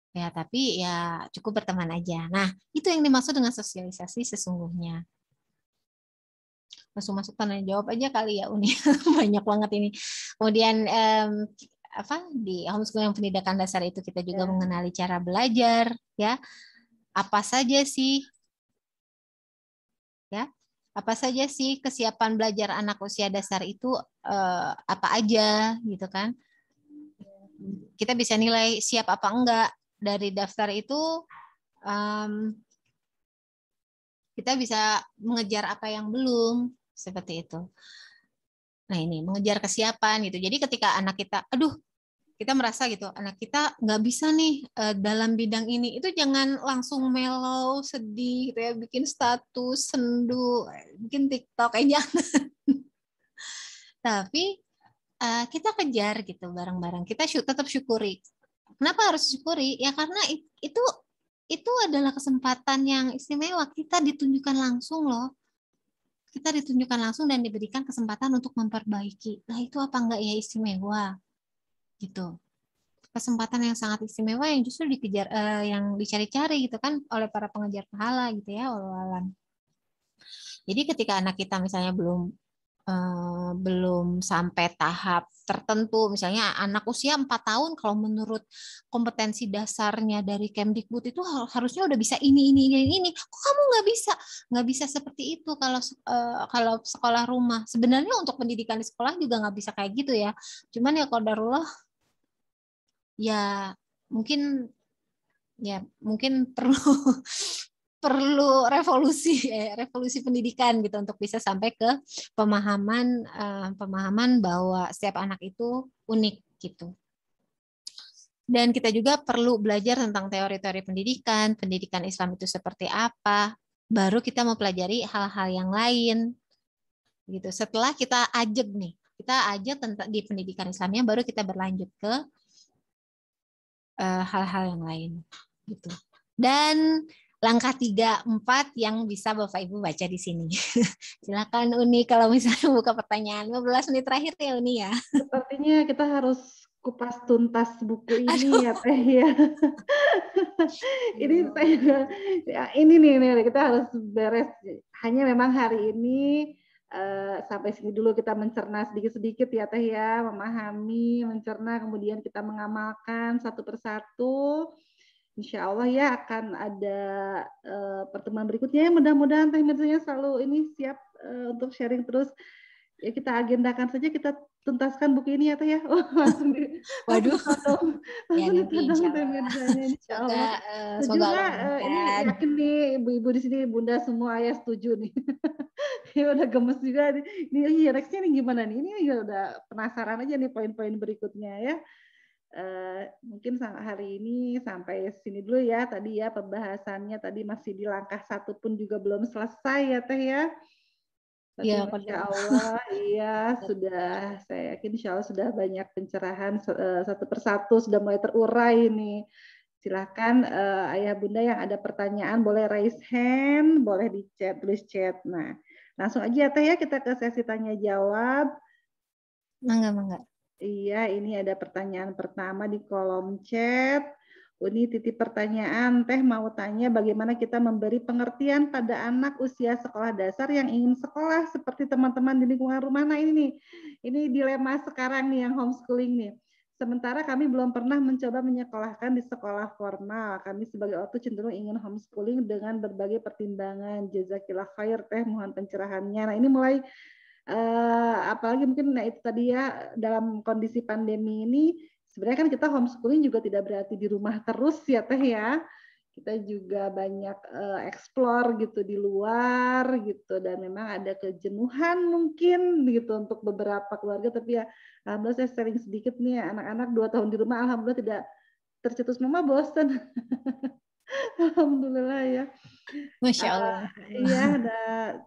Ya, tapi ya cukup berteman aja. Nah, itu yang dimaksud dengan sosialisasi sesungguhnya. Langsung masuk tanya jawab aja kali ya Uni. Banyak banget ini. Kemudian di homeschooling pendidikan dasar itu kita juga mengenali cara belajar ya. Apa saja sih kesiapan belajar anak usia dasar itu, apa aja gitu kan. Kita bisa nilai siap apa enggak dari daftar itu. Kita bisa mengejar apa yang belum, seperti itu. Nah, ini mengejar kesiapan gitu. Jadi ketika anak kita, kita merasa gitu, anak kita nggak bisa nih dalam bidang ini, itu jangan langsung mellow, sedih gitu ya, bikin status, sendu, bikin TikTok aja. Tapi kita kejar gitu bareng-bareng. Kita tetap syukuri. Kenapa harus syukuri? Ya karena itu adalah kesempatan yang istimewa. Kita ditunjukkan langsung loh. Kita ditunjukkan langsung dan diberikan kesempatan untuk memperbaiki. Nah, itu apa enggak ya istimewa? Gitu. Kesempatan yang sangat istimewa yang justru dikejar, yang dicari-cari gitu kan oleh para pengejar pahala gitu ya, wallahualam. Jadi ketika anak kita misalnya belum sampai tahap tertentu, misalnya anak usia 4 tahun, kalau menurut kompetensi dasarnya dari Kemdikbud itu harusnya udah bisa ini. Kok kamu nggak bisa seperti itu kalau sekolah rumah. Sebenarnya untuk pendidikan di sekolah juga nggak bisa kayak gitu ya. Cuman ya qadarullah ya mungkin perlu revolusi pendidikan gitu untuk bisa sampai ke pemahaman bahwa setiap anak itu unik gitu. Dan kita juga perlu belajar tentang teori-teori pendidikan Islam itu seperti apa, baru kita mau pelajari hal-hal yang lain gitu. Setelah kita ajak tentang di pendidikan Islamnya, baru kita berlanjut ke hal-hal yang lain gitu. Dan langkah 3, 4 yang bisa Bapak Ibu baca di sini. Silakan Uni kalau misalnya buka pertanyaan. 15 menit terakhir ya Uni ya. Sepertinya kita harus kupas tuntas buku ini ya Teh ya. Ini ini nih kita harus beres. Hanya memang hari ini sampai sini dulu kita mencerna sedikit-sedikit ya Teh ya, memahami, mencerna, kemudian kita mengamalkan satu persatu. Insya Allah ya akan ada pertemuan berikutnya. Mudah-mudahan Teh Mirzanya selalu ini siap untuk sharing terus. Ya kita agendakan saja, kita tuntaskan buku ini ya Teh ya. Waduh. Ya nanti Teh Mirzanya Insya Allah. Setuju nggak? Ini yakin nih ibu-ibu di sini, Bunda semua ya setuju nih. Ya udah gemes juga nih. Ini nextnya nih gimana nih? Ini juga udah penasaran aja nih poin-poin berikutnya ya. Mungkin hari ini sampai sini dulu ya. Tadi ya pembahasannya tadi masih di langkah 1 pun juga belum selesai ya Teh ya. Tapi ya, Masya Allah iya sudah, saya yakin Insya Allah sudah banyak pencerahan satu persatu sudah mulai terurai nih. Silakan Ayah Bunda yang ada pertanyaan boleh raise hand, boleh di chat, tulis chat. Nah, Langsung aja Teh ya kita ke sesi tanya jawab. Mangga. Iya, ini ada pertanyaan pertama di kolom chat. Ini titip pertanyaan, Teh mau tanya bagaimana kita memberi pengertian pada anak usia sekolah dasar yang ingin sekolah seperti teman-teman di lingkungan rumah. Nah ini nih, ini dilema sekarang nih yang homeschooling nih. Sementara kami belum pernah mencoba menyekolahkan di sekolah formal. Kami sebagai orang tua cenderung ingin homeschooling dengan berbagai pertimbangan. Jazakillah khair Teh, mohon pencerahannya. Nah ini mulai apalagi mungkin itu tadi ya dalam kondisi pandemi ini sebenarnya kan kita homeschooling juga tidak berarti di rumah terus ya Teh ya. Kita juga banyak explore gitu di luar gitu dan memang ada kejenuhan mungkin gitu untuk beberapa keluarga, tapi ya alhamdulillah saya sharing sedikit nih anak-anak 2 tahun di rumah alhamdulillah tidak tercetus mama bosan. Alhamdulillah ya. Masya Allah. Iya,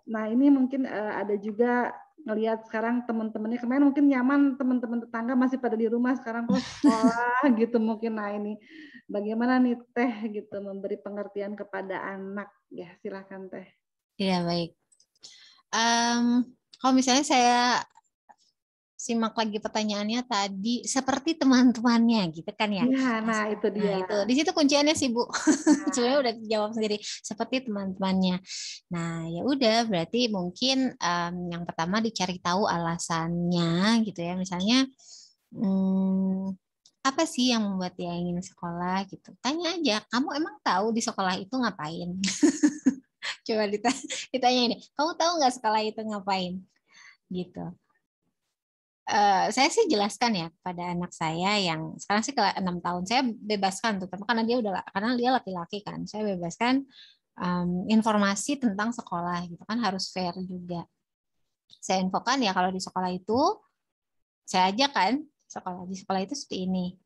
nah ini mungkin ada juga ngelihat sekarang teman-temannya kemarin mungkin nyaman teman-teman tetangga masih pada di rumah sekarang kok sekolah gitu mungkin. Nah ini bagaimana nih Teh gitu memberi pengertian kepada anak ya, silakan Teh. Iya baik. Kalau misalnya saya simak lagi pertanyaannya tadi seperti teman-temannya gitu kan ya. Iya, nah itu dia. Nah, itu di situ kunciannya sih Bu. Sebenarnya udah jawab sendiri seperti teman-temannya. Nah, ya udah berarti mungkin yang pertama dicari tahu alasannya gitu ya. Misalnya apa sih yang membuat dia ingin sekolah gitu. Tanya aja, kamu emang tahu di sekolah itu ngapain? Coba ditanya ini, kamu tahu nggak sekolah itu ngapain? Gitu. Saya sih jelaskan ya pada anak saya yang sekarang sih ke 6 tahun. Saya bebaskan tuh, karena dia laki-laki kan. Saya bebaskan informasi tentang sekolah gitu kan, harus fair juga. Saya infokan ya kalau di sekolah itu saya ajarkan di sekolah itu seperti ini.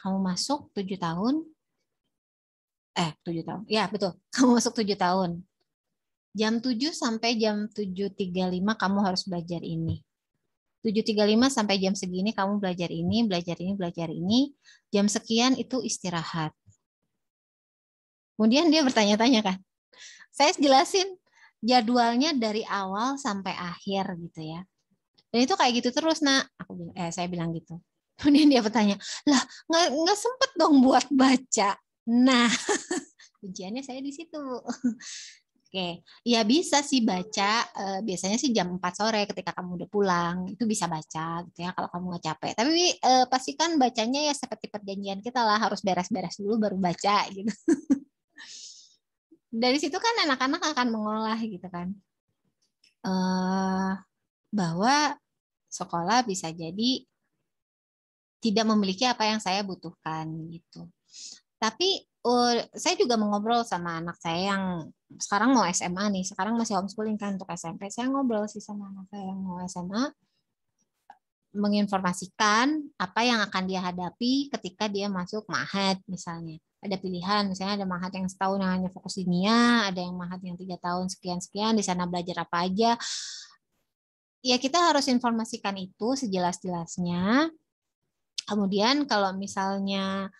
Kamu masuk 7 tahun. 7 tahun. Ya, betul. Kamu masuk 7 tahun. Jam 7 sampai jam 7.35 kamu harus belajar ini. 7.35 sampai jam segini kamu belajar ini, belajar ini, belajar ini. Jam sekian itu istirahat. Kemudian dia bertanya-tanya kan. Saya jelasin jadwalnya dari awal sampai akhir gitu ya. Dan itu kayak gitu terus, Nak. Saya bilang gitu. Kemudian dia bertanya, lah nggak sempet dong buat baca. Nah, ujiannya saya di situ. Oke, ya bisa sih baca. Biasanya sih jam 4 sore ketika kamu udah pulang itu bisa baca gitu ya kalau kamu nggak capek. Tapi pastikan bacanya ya seperti perjanjian kita lah, harus beres-beres dulu baru baca gitu. Dari situ kan anak-anak akan mengolah gitu kan, bahwa sekolah bisa jadi tidak memiliki apa yang saya butuhkan gitu. Tapi saya juga mengobrol sama anak saya yang sekarang mau SMA nih. Sekarang masih homeschooling kan untuk SMP. Saya ngobrol sih sama anak saya yang mau SMA, menginformasikan apa yang akan dia hadapi ketika dia masuk Mahat misalnya. Ada pilihan, misalnya ada Mahat yang setahun yang hanya fokus dunia, ada yang Mahat yang 3 tahun sekian-sekian, di sana belajar apa aja. Ya kita harus informasikan itu sejelas-jelasnya. Kemudian kalau misalnya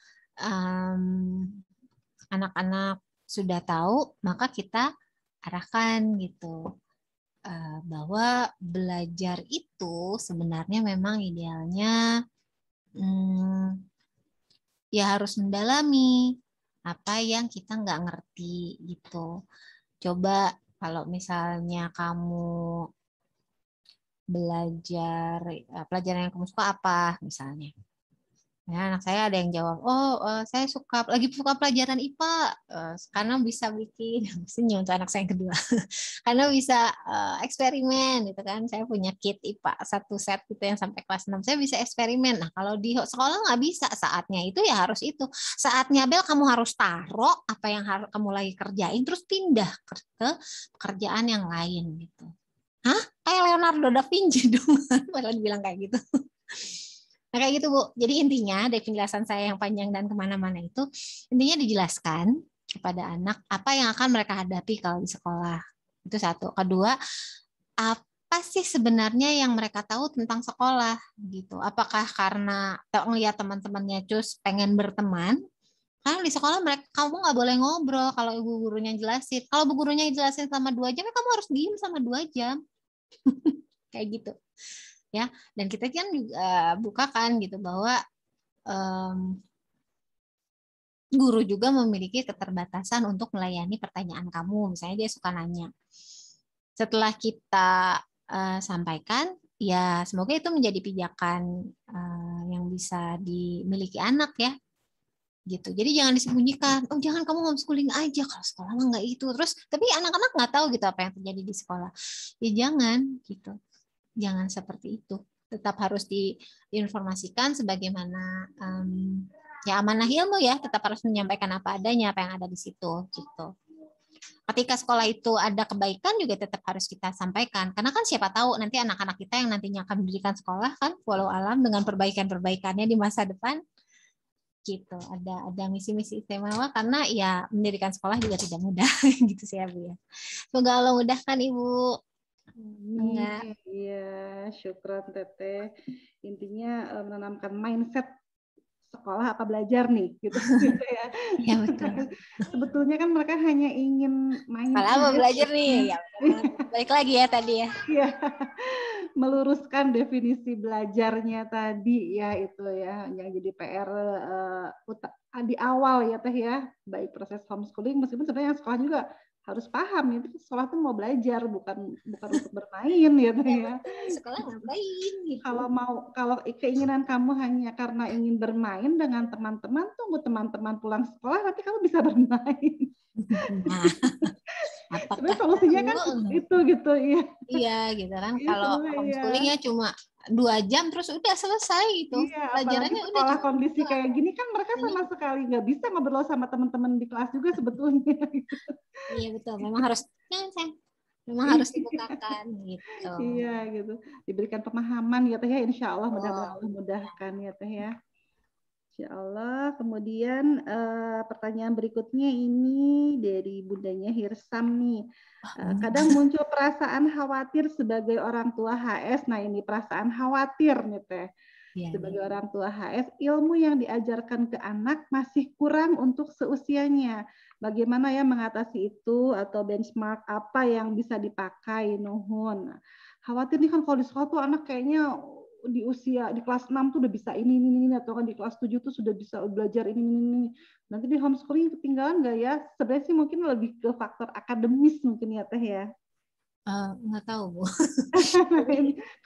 anak-anak sudah tahu, maka kita arahkan gitu bahwa belajar itu sebenarnya memang idealnya ya harus mendalami apa yang kita nggak ngerti gitu. Coba kalau misalnya kamu belajar pelajaran yang kamu suka apa misalnya. Ya, anak saya ada yang jawab, saya lagi suka pelajaran IPA karena bisa bikin senyum untuk anak saya yang kedua, karena bisa eksperimen gitu kan. Saya punya kit IPA 1 set gitu yang sampai kelas 6, saya bisa eksperimen. Nah kalau di sekolah nggak bisa, saatnya itu ya harus itu. Saatnya bel kamu harus taruh apa yang kamu lagi kerjain, terus pindah ke pekerjaan yang lain gitu. Hah? Kayak Leonardo da Vinci dong, padahal dibilang kayak gitu. Nah kayak gitu Bu. Jadi intinya dari penjelasan saya yang panjang dan kemana-mana itu, intinya dijelaskan kepada anak apa yang akan mereka hadapi kalau di sekolah. Itu satu. Kedua, apa sih sebenarnya yang mereka tahu tentang sekolah gitu. Apakah karena ngelihat teman-temannya cus pengen berteman? Karena di sekolah kamu nggak boleh ngobrol kalau ibu gurunya jelasin. Kalau ibu gurunya jelasin selama 2 jam, ya kamu harus diem sama 2 jam. Kayak gitu. Ya, dan kita kan juga bukakan gitu bahwa guru juga memiliki keterbatasan untuk melayani pertanyaan kamu. Misalnya dia suka nanya. Setelah kita sampaikan, ya semoga itu menjadi pijakan yang bisa dimiliki anak ya. Gitu. Jadi jangan disembunyikan. Oh, jangan kamu homeschooling aja, kalau sekolah mah nggak itu. Terus tapi anak-anak nggak tahu gitu apa yang terjadi di sekolah. Ya jangan gitu. Jangan seperti itu. Tetap harus diinformasikan sebagaimana ya amanah ilmu ya. Tetap harus menyampaikan apa adanya, apa yang ada di situ gitu. Ketika sekolah itu ada kebaikan juga tetap harus kita sampaikan. Karena kan siapa tahu nanti anak-anak kita yang nantinya akan mendirikan sekolah kan, walau alam dengan perbaikan-perbaikannya di masa depan gitu. Ada misi-misi istimewa karena ya mendirikan sekolah juga tidak mudah gitu sih ya Bu ya. Semoga Allah mudahkan Ibu. Enggak. Iya, syukran Teteh. Intinya menanamkan mindset sekolah apa belajar nih gitu ya. Iya betul. Sebetulnya kan mereka hanya ingin main sekolah apa belajar nih ya. Balik lagi ya tadi ya. Iya. Meluruskan definisi belajarnya tadi ya itu ya yang jadi PR di awal ya Teh ya, baik proses homeschooling meskipun sebenarnya yang sekolah juga harus paham itu sekolah tuh mau belajar bukan untuk bermain ya Teh ya. Sekolah ngapain gitu. Kalau keinginan kamu hanya karena ingin bermain dengan teman-teman, tunggu teman-teman pulang sekolah nanti kamu bisa bermain. Nah, apakah solusinya kan itu gitu ya. Iya gitu kan. Kalau homeschoolingnya cuma 2 jam terus udah selesai gitu. Iya, pelajarannya sekolah udah kondisi kayak gini kan mereka sama sekali nggak bisa ngobrol sama teman-teman di kelas juga sebetulnya. Iya betul. Memang harus harus dibukakan gitu. Iya gitu. Diberikan pemahaman ya Teh ya. Insya Allah mudah-mudahan Allah mudahkan ya Teh ya. Insya Allah. Kemudian pertanyaan berikutnya ini dari bundanya Hirsam nih. Kadang muncul perasaan khawatir sebagai orang tua HS. Nah ini perasaan khawatir nih Teh. Sebagai orang tua HS, ilmu yang diajarkan ke anak masih kurang untuk seusianya. Bagaimana ya mengatasi itu atau benchmark apa yang bisa dipakai? Nuhun. Khawatir nih kan kalau di sekolah tuh anak kayaknya di usia di kelas 6 tuh udah bisa ini atau kan di kelas 7 tuh sudah bisa belajar ini. Nanti di homeschooling ketinggalan nggak ya? Sebenarnya sih mungkin lebih ke faktor akademis mungkin ya Teh ya. Nggak tahu Bu.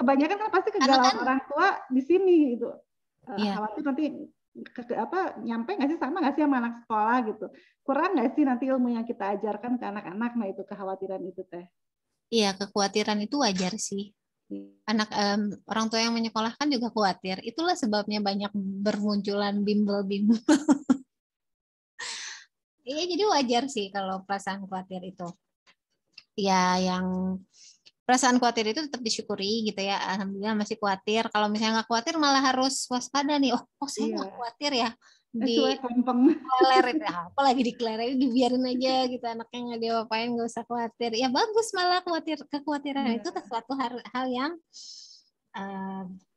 Kebanyakan kan pasti kegalauan orang tua di sini gitu. Khawatir nanti nyampe nggak sih sama nggak sih sama anak sekolah gitu. Kurang nggak sih nanti ilmu yang kita ajarkan ke anak-anak, nah itu kekhawatiran itu Teh. Iya, kekhawatiran itu wajar sih. Anak orang tua yang menyekolahkan juga khawatir. Itulah sebabnya banyak bermunculan bimbel-bimbel. Iya, jadi wajar sih kalau perasaan khawatir itu. Ya, yang perasaan khawatir itu tetap disyukuri gitu ya. Alhamdulillah masih khawatir. Kalau misalnya nggak khawatir malah harus waspada nih. Oh saya nggak khawatir ya. Dikelerer itu, apalagi dikelerer, dibiarin aja gitu anaknya nggak diapain, nggak usah khawatir. Ya bagus malah kekhawatiran itu sesuatu hal yang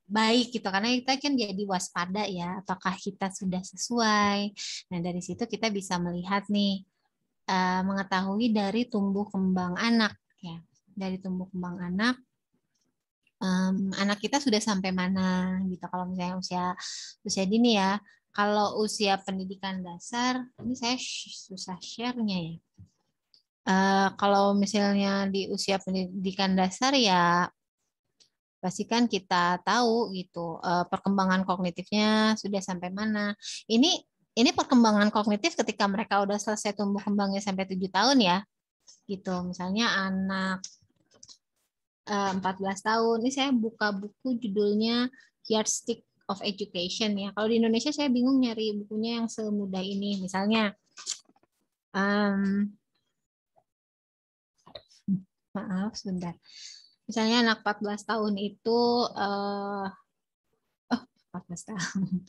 baik gitu karena kita kan jadi waspada ya apakah kita sudah sesuai. Nah dari situ kita bisa melihat nih mengetahui dari tumbuh kembang anak ya, dari tumbuh kembang anak anak kita sudah sampai mana gitu. Kalau misalnya usia dini ya. Kalau usia pendidikan dasar, ini saya susah share-nya ya. Kalau misalnya di usia pendidikan dasar ya pastikan kita tahu gitu perkembangan kognitifnya sudah sampai mana. Ini perkembangan kognitif ketika mereka udah selesai tumbuh kembangnya sampai 7 tahun ya. Gitu. Misalnya anak 14 tahun. Ini saya buka buku judulnya Yardstick of Education ya. Kalau di Indonesia saya bingung nyari bukunya yang semudah ini. Misalnya, maaf sebentar. Misalnya anak 14 tahun itu, 14 tahun,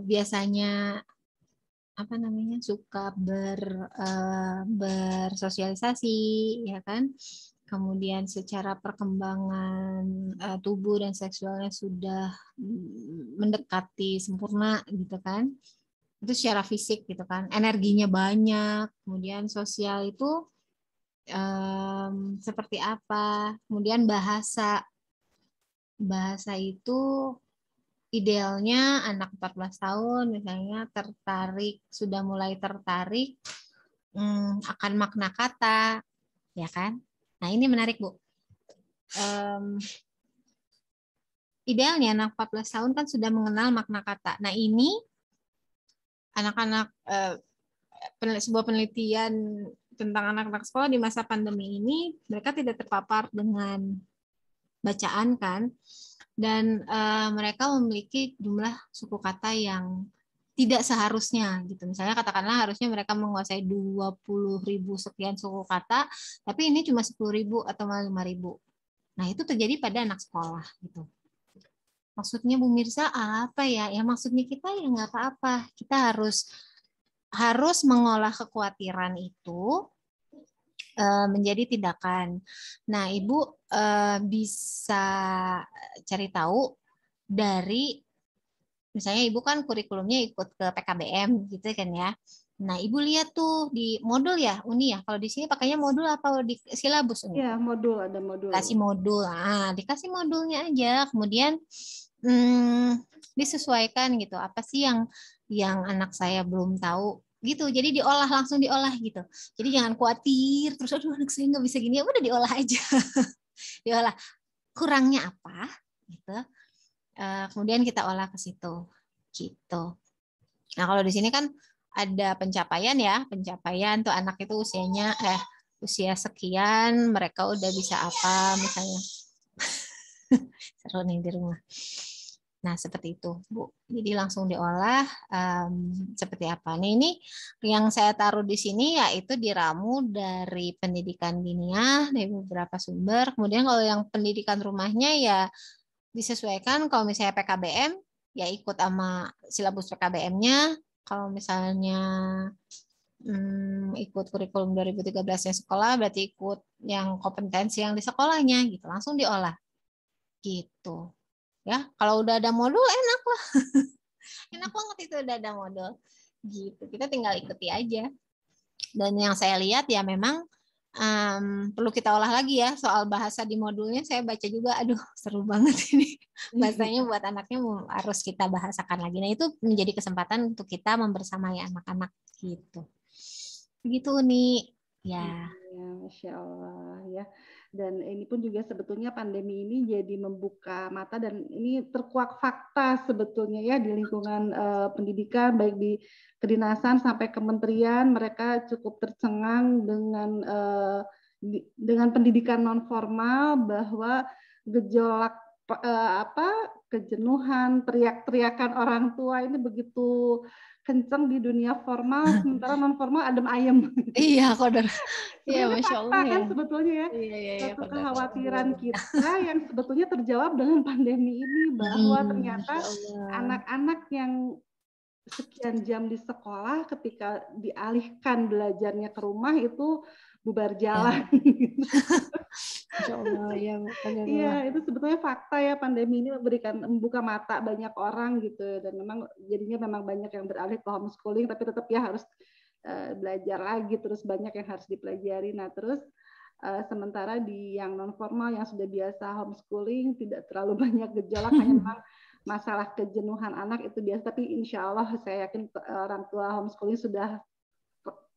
biasanya apa namanya suka bersosialisasi, ya kan? Kemudian secara perkembangan tubuh dan seksualnya sudah mendekati sempurna gitu kan. itu secara fisik gitu kan, energinya banyak. Kemudian sosial itu seperti apa. Kemudian bahasa itu idealnya anak 14 tahun misalnya sudah mulai tertarik akan makna kata, ya kan? Nah, ini menarik, Bu. Idealnya anak 14 tahun kan sudah mengenal makna kata. Nah, ini anak-anak sebuah penelitian tentang anak-anak sekolah di masa pandemi ini, mereka tidak terpapar dengan bacaan kan, dan mereka memiliki jumlah suku kata yang tidak seharusnya gitu. Misalnya katakanlah harusnya mereka menguasai 20.000 sekian suku kata, tapi ini cuma 10.000 atau 5.000. Nah, itu terjadi pada anak sekolah gitu. Maksudnya Bu Mirza apa ya? Ya maksudnya kita ya nggak apa-apa. Kita harus mengolah kekhawatiran itu menjadi tindakan. Nah, Ibu bisa cari tahu dari, misalnya Ibu kan kurikulumnya ikut ke PKBM gitu kan ya. Nah, Ibu lihat tuh di modul ya, Uni ya. Kalau di sini pakainya modul apa di silabus, Uni? Ya, modul, ada modul. Kasih modul. Nah, dikasih modulnya aja. Kemudian disesuaikan gitu. Apa sih yang anak saya belum tahu gitu. Jadi langsung diolah gitu. Jadi jangan khawatir terus aduh anak saya nggak bisa gini, ya udah diolah aja. Diolah kurangnya apa gitu. Kemudian kita olah ke situ gitu. Nah, kalau di sini kan ada pencapaian ya, pencapaian tuh anak itu usia sekian mereka udah bisa apa misalnya. Seru nih di rumah. Nah, seperti itu, Bu. Jadi langsung diolah seperti apa. Nah, ini yang saya taruh di sini yaitu diramu dari pendidikan Dinia, dari beberapa sumber. Kemudian kalau yang pendidikan rumahnya ya disesuaikan. Kalau misalnya PKBM, ya ikut sama silabus PKBM-nya. Kalau misalnya ikut kurikulum 2013-nya sekolah, berarti ikut yang kompetensi yang di sekolahnya, gitu. Langsung diolah. Gitu. Ya, kalau udah ada modul enak lah. Enak banget itu udah ada modul. Gitu. Kita tinggal ikuti aja. Dan yang saya lihat ya memang perlu kita olah lagi ya soal bahasa di modulnya. Saya baca juga, aduh seru banget ini. Bahasanya buat anaknya harus kita bahasakan lagi. Nah, itu menjadi kesempatan untuk kita membersamai anak-anak gitu. Begitu nih. Ya. Ya, Masya Allah ya. Dan ini pun juga sebetulnya pandemi ini jadi membuka mata dan ini terkuak fakta sebetulnya ya di lingkungan pendidikan baik di kedinasan sampai kementerian, mereka cukup tercengang dengan pendidikan non formal bahwa gejolak kejenuhan, teriak-teriakan orang tua ini begitu kenceng di dunia formal, sementara non formal adem ayem. Iya, Kodar. Iya, Masya Allah kan ya. Sebetulnya ya, satu kekhawatiran kita yang sebetulnya terjawab dengan pandemi ini, bahwa ternyata anak-anak yang sekian jam di sekolah ketika dialihkan belajarnya ke rumah itu bubar jalan. Insya Allah ya. Iya, itu sebetulnya fakta ya, pandemi ini membuka mata banyak orang gitu, dan memang jadinya memang banyak yang beralih ke homeschooling, tapi tetap ya harus belajar lagi, terus banyak yang harus dipelajari. Nah, terus sementara di yang non formal yang sudah biasa homeschooling tidak terlalu banyak gejolak, hanya memang masalah kejenuhan anak itu biasa, tapi insya Allah saya yakin orang tua homeschooling sudah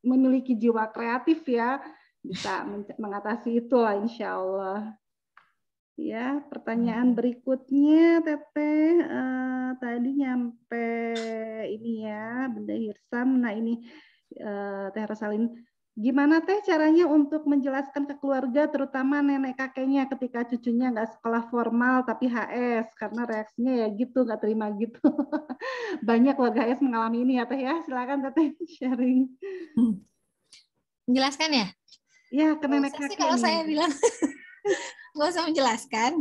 memiliki jiwa kreatif ya, bisa mengatasi itulah insya Allah. Ya, pertanyaan berikutnya Teteh tadi nyampe ini ya, Bunda Hirsam. Nah ini Teh Rosalin, gimana Teh caranya untuk menjelaskan ke keluarga, terutama nenek kakeknya ketika cucunya nggak sekolah formal tapi HS, karena reaksinya ya gitu, nggak terima gitu. Banyak warga HS mengalami ini ya Teh ya. Silakan Teteh sharing. Menjelaskan ya? Ya, ke nenek kakek. Kalau saya bilang nggak usah menjelaskan.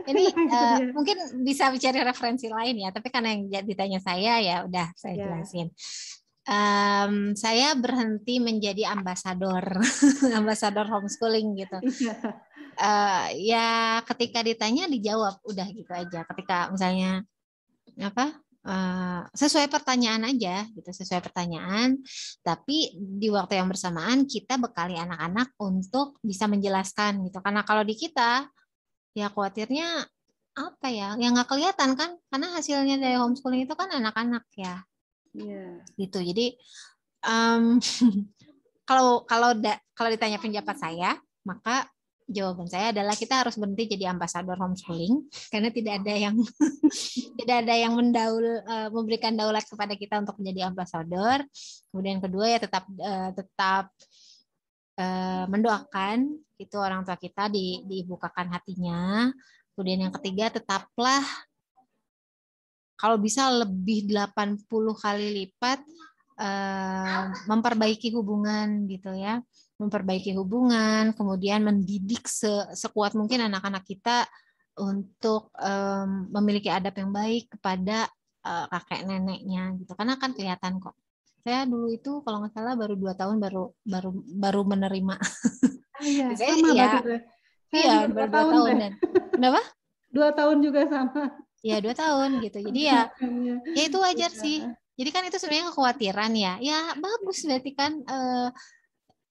Ini mungkin bisa mencari referensi lain ya, tapi karena yang ditanya saya ya udah saya jelasin. Saya berhenti menjadi ambasador homeschooling gitu. Ya ketika ditanya dijawab udah gitu aja. Ketika misalnya sesuai pertanyaan aja gitu, sesuai pertanyaan, tapi di waktu yang bersamaan kita bekali anak-anak untuk bisa menjelaskan gitu, karena kalau di kita ya khawatirnya apa ya, yang nggak kelihatan kan, karena hasilnya dari homeschooling itu kan anak-anak ya, gitu. Jadi kalau ditanya pendapat saya, maka jawaban saya adalah kita harus berhenti jadi ambasador homeschooling, karena tidak ada yang memberikan daulat kepada kita untuk menjadi ambasador. Kemudian kedua ya tetap mendoakan itu orang tua kita dibukakan hatinya. Kemudian yang ketiga, tetaplah kalau bisa lebih 80 kali lipat memperbaiki hubungan gitu ya. Memperbaiki hubungan, kemudian mendidik sekuat mungkin anak-anak kita untuk memiliki adab yang baik kepada kakek neneknya gitu. Karena kan kelihatan kok. Saya dulu itu kalau nggak salah baru 2 tahun baru menerima. Iya, sama ya, iya, baru 2 tahun dan kenapa? 2 tahun juga sama. Ya 2 tahun gitu. Jadi ya itu wajar sih. Jadi kan itu sebenarnya kekhawatiran ya. Ya bagus berarti kan.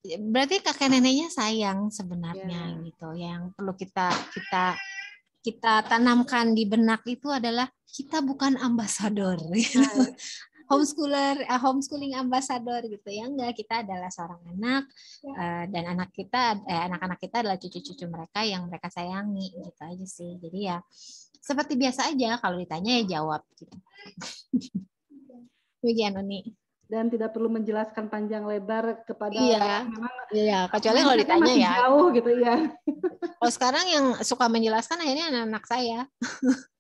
Berarti kakek neneknya sayang sebenarnya gitu. Yang perlu kita tanamkan di benak itu adalah kita bukan ambasador. Homeschooling ambassador gitu ya, enggak, kita adalah seorang anak dan anak-anak kita adalah cucu-cucu mereka yang mereka sayangi gitu aja sih. Jadi ya seperti biasa aja, kalau ditanya ya jawab gitu. Begitu Uni. Dan tidak perlu menjelaskan panjang lebar kepada memang kecuali kalau ditanya masih ya jauh gitu ya. Kalau sekarang yang suka menjelaskan akhirnya anak-anak saya.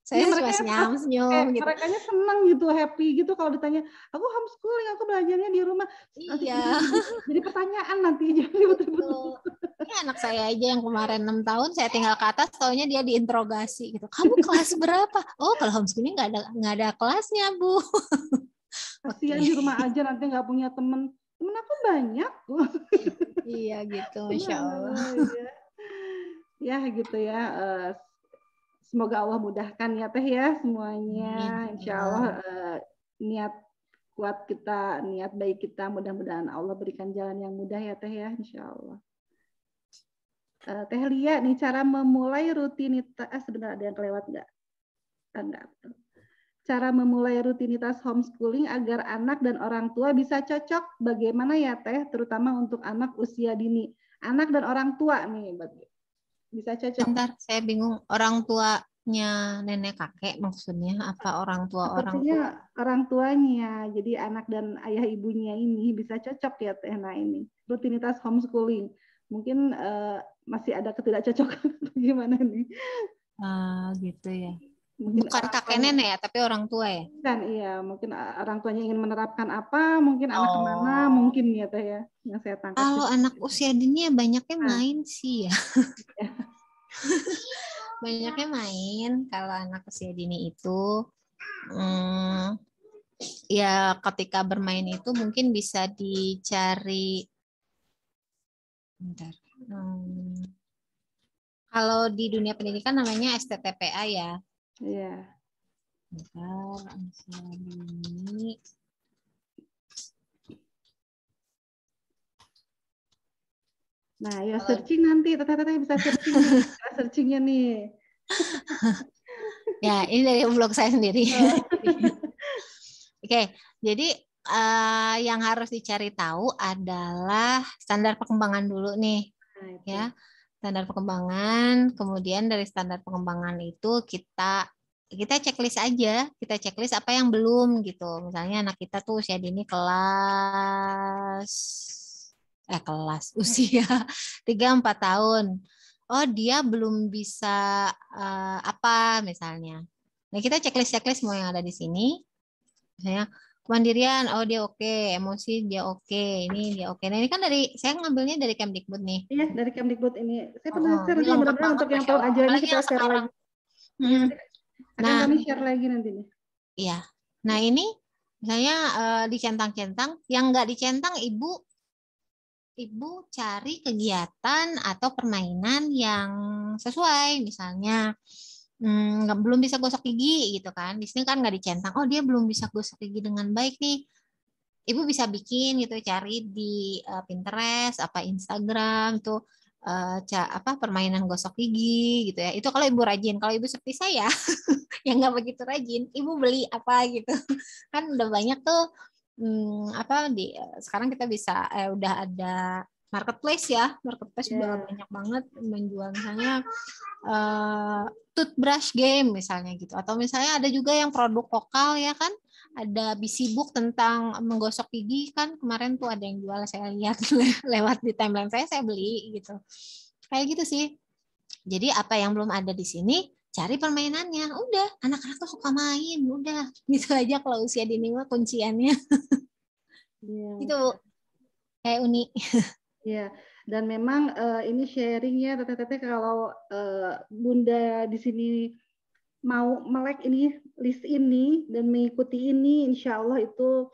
Saya cuma senyum-senyum gitu. Merekanya senang gitu, happy gitu kalau ditanya, aku homeschooling, aku belajarnya di rumah. Iya. Jadi pertanyaan nanti. Jadi betul-betul. Ya, anak saya aja yang kemarin 6 tahun, saya tinggal ke atas, taunya dia diinterogasi gitu. Kamu kelas berapa? Oh, kalau homeschooling nggak ada kelasnya, Bu. Kasihan di rumah aja nanti nggak punya temen. Temen aku banyak. Iya gitu, Masya Allah. Ya gitu ya. Semoga Allah mudahkan ya Teh ya semuanya. Insya Allah niat kuat kita, niat baik kita, mudah-mudahan Allah berikan jalan yang mudah ya Teh ya, Insya Allah. Teh Lia nih, cara memulai rutinitas, sebentar ada yang kelewat nggak? Enggak. Cara memulai rutinitas homeschooling agar anak dan orang tua bisa cocok, bagaimana ya Teh, terutama untuk anak usia dini. Anak dan orang tua nih, bisa cocok. Bentar, saya bingung. Orang tuanya nenek kakek maksudnya apa orang tua orang tua? Orang tuanya. Jadi anak dan ayah ibunya ini bisa cocok ya Teh. Nah ini rutinitas homeschooling. Mungkin masih ada ketidakcocokan gimana nih? Gitu ya. Mungkin bukan kakek nenek ya, tapi orang tua ya? Kan iya, mungkin orang tuanya ingin menerapkan apa, mungkin anak kemana, mungkin ya Teh ya, yang saya tangkap. Kalau anak usia dini ya banyaknya main sih ya. Banyaknya main kalau anak usia dini itu. Ya ketika bermain itu mungkin bisa dicari. Bentar. Kalau di dunia pendidikan namanya STTPA ya. Iya. Bentar, ini. Nah, ya searching nanti, teteh bisa searching nih, searchingnya nih. Ya, ini dari blog saya sendiri. Oke, jadi yang harus dicari tahu adalah standar perkembangan dulu nih, ya. Standar perkembangan, kemudian dari standar pengembangan itu kita checklist aja, kita checklist apa yang belum gitu. Misalnya anak kita tuh usia dini usia 3-4 tahun. Oh, dia belum bisa apa misalnya. Nah, kita checklist semua yang ada di sini. Misalnya kemandirian, oh dia oke, emosi dia oke, ini dia oke. Nah, ini kan saya ngambilnya dari Kemdikbud nih. Iya, dari Kemdikbud ini. Saya pernah share nanti benar-benar untuk yang tahu aja ini kita share lagi. Akan kami share lagi nanti nih. Iya. Nah, ini misalnya dicentang-centang, yang nggak dicentang ibu cari kegiatan atau permainan yang sesuai, misalnya belum bisa gosok gigi gitu kan. Di sini kan nggak dicentang. Oh, dia belum bisa gosok gigi dengan baik nih. Ibu bisa bikin gitu, cari di Pinterest, apa Instagram tuh permainan gosok gigi gitu ya. Itu kalau ibu rajin. Kalau ibu seperti saya yang nggak begitu rajin, ibu beli apa gitu. Kan udah banyak tuh sekarang kita bisa udah ada marketplace ya. Marketplace udah banyak banget menjual misalnya toothbrush game misalnya gitu. Atau misalnya ada juga yang produk lokal ya kan. Ada Bisibook tentang menggosok gigi kan kemarin tuh ada yang jual, saya lihat lewat di timeline saya beli gitu. Kayak gitu sih. Jadi apa yang belum ada di sini, cari permainannya. Udah, anak-anak tuh suka main, udah. Gitu aja kalau usia dini mah kunciannya. Itu kayak unik. Ya, dan memang ini sharing ya teteh-teteh, kalau Bunda di sini mau melek ini list ini dan mengikuti ini, insya Allah itu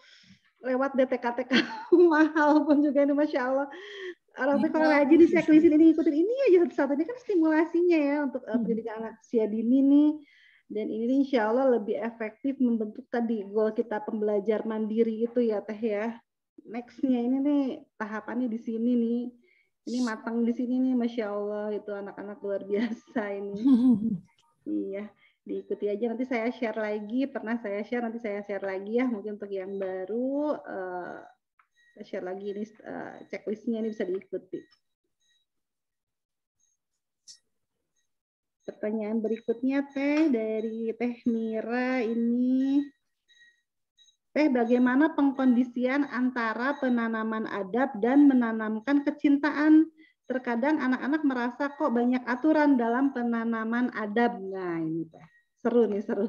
lewat DTK-TK mahal pun juga ini, masya Allah. Orang tuh kalau rajin di checklist ini ngikutin ini aja satu-satu, ini kan stimulasinya ya untuk pendidikan anak usia dini nih. Dan ini insya Allah lebih efektif membentuk tadi goal kita pembelajar mandiri itu ya teh ya. Nextnya ini nih tahapannya di sini nih. Ini matang di sini nih, masya Allah, itu anak-anak luar biasa ini. Iya, diikuti aja. Nanti saya share lagi. Pernah saya share, nanti saya share lagi ya. Mungkin untuk yang baru, saya share lagi ini checklistnya, ini bisa diikuti. Pertanyaan berikutnya Teh dari Teh Mira ini. Teh, bagaimana pengkondisian antara penanaman adab dan menanamkan kecintaan? Terkadang anak-anak merasa kok banyak aturan dalam penanaman adab. Nah, ini Teh. Seru nih, seru.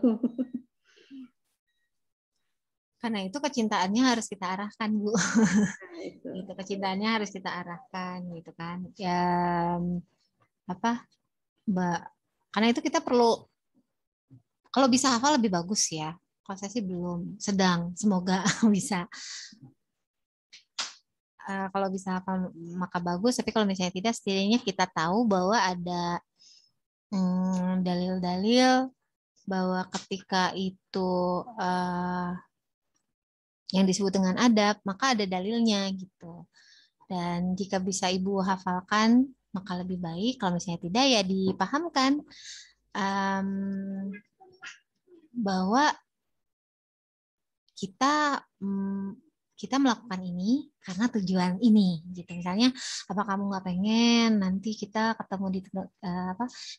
Karena itu kecintaannya harus kita arahkan, Bu. Nah, itu. Gitu, kecintaannya harus kita arahkan gitu kan. Ya karena itu kita perlu, kalau bisa hafal lebih bagus ya. Kalau saya sih belum, sedang, semoga bisa. Kalau bisa hafal maka bagus, tapi kalau misalnya tidak, setidaknya kita tahu bahwa ada dalil-dalil bahwa ketika itu yang disebut dengan adab, maka ada dalilnya gitu. Dan jika bisa ibu hafalkan, maka lebih baik. Kalau misalnya tidak, ya dipahamkan bahwa kita melakukan ini karena tujuan ini gitu. Misalnya, apa kamu nggak pengen nanti kita ketemu di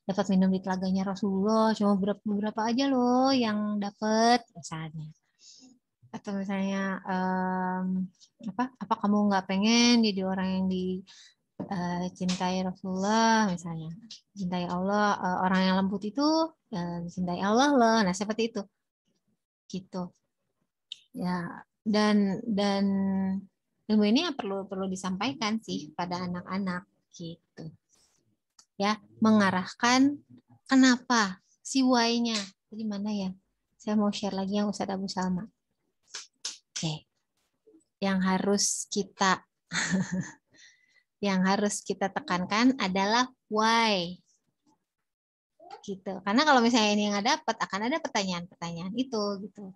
dapat minum di telaganya Rasulullah, cuma beberapa aja loh yang dapat misalnya. Atau misalnya apa kamu nggak pengen jadi orang yang dicintai Rasulullah misalnya, cintai Allah, orang yang lembut itu dicintai Allah loh. Nah, seperti itu gitu ya. Dan ilmu ini yang perlu disampaikan sih pada anak-anak gitu ya, mengarahkan kenapa, si why-nya. Jadi mana ya, saya mau share lagi yang Ustadz Abu Salma. Oke. Yang harus kita tekankan adalah why gitu. Karena kalau misalnya ini nggak dapat, akan ada pertanyaan-pertanyaan itu gitu.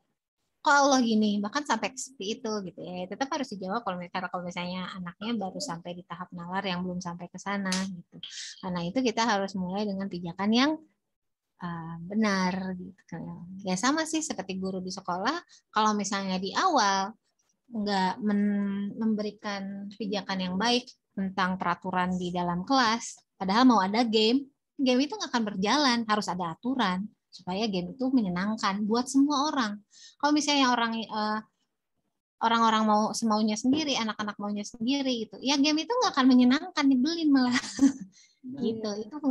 Kok Allah gini, bahkan sampai seperti itu gitu ya. Tetap harus dijawab kalau misalnya anaknya baru sampai di tahap nalar yang belum sampai ke sana gitu. Karena itu kita harus mulai dengan pijakan yang benar gitu. Ya sama sih seperti guru di sekolah, kalau misalnya di awal nggak memberikan pijakan yang baik tentang peraturan di dalam kelas, padahal mau ada game itu nggak akan berjalan. Harus ada aturan supaya game itu menyenangkan buat semua orang. Kalau misalnya orang-orang mau semaunya sendiri, anak-anak maunya sendiri gitu, ya game itu nggak akan menyenangkan, dibelin malah. Gitu. Itu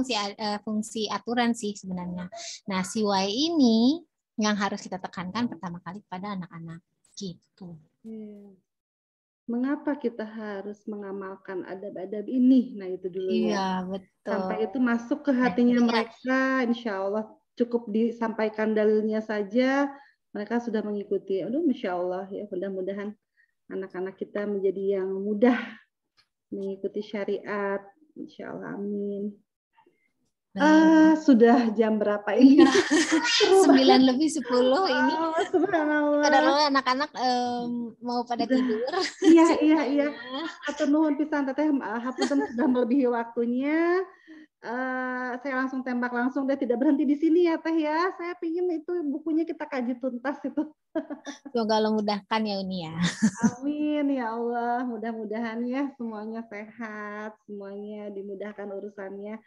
fungsi aturan sih sebenarnya. Nah, si why ini yang harus kita tekankan pertama kali pada anak-anak gitu. Mengapa kita harus mengamalkan adab-adab ini? Nah, itu dulu ya. Betul. Sampai itu masuk ke hatinya mereka, insya Allah cukup disampaikan dalilnya saja, mereka sudah mengikuti. Aduh, masya Allah ya. Mudah-mudahan anak-anak kita menjadi yang mudah mengikuti syariat. Insya Allah, amin. Sudah jam berapa ini? Iya. 9:10 ini. Padahal anak-anak mau pada tidur. Iya. Atur nuhun pisan teteh, hapunten sudah melebihi waktunya. Saya langsung tembak langsung deh, tidak berhenti di sini ya teh ya. Saya pingin itu bukunya kita kaji tuntas itu. Semoga Allah mudahkan ya Uni ya. Amin ya Allah, mudah-mudahan ya semuanya sehat, semuanya dimudahkan urusannya.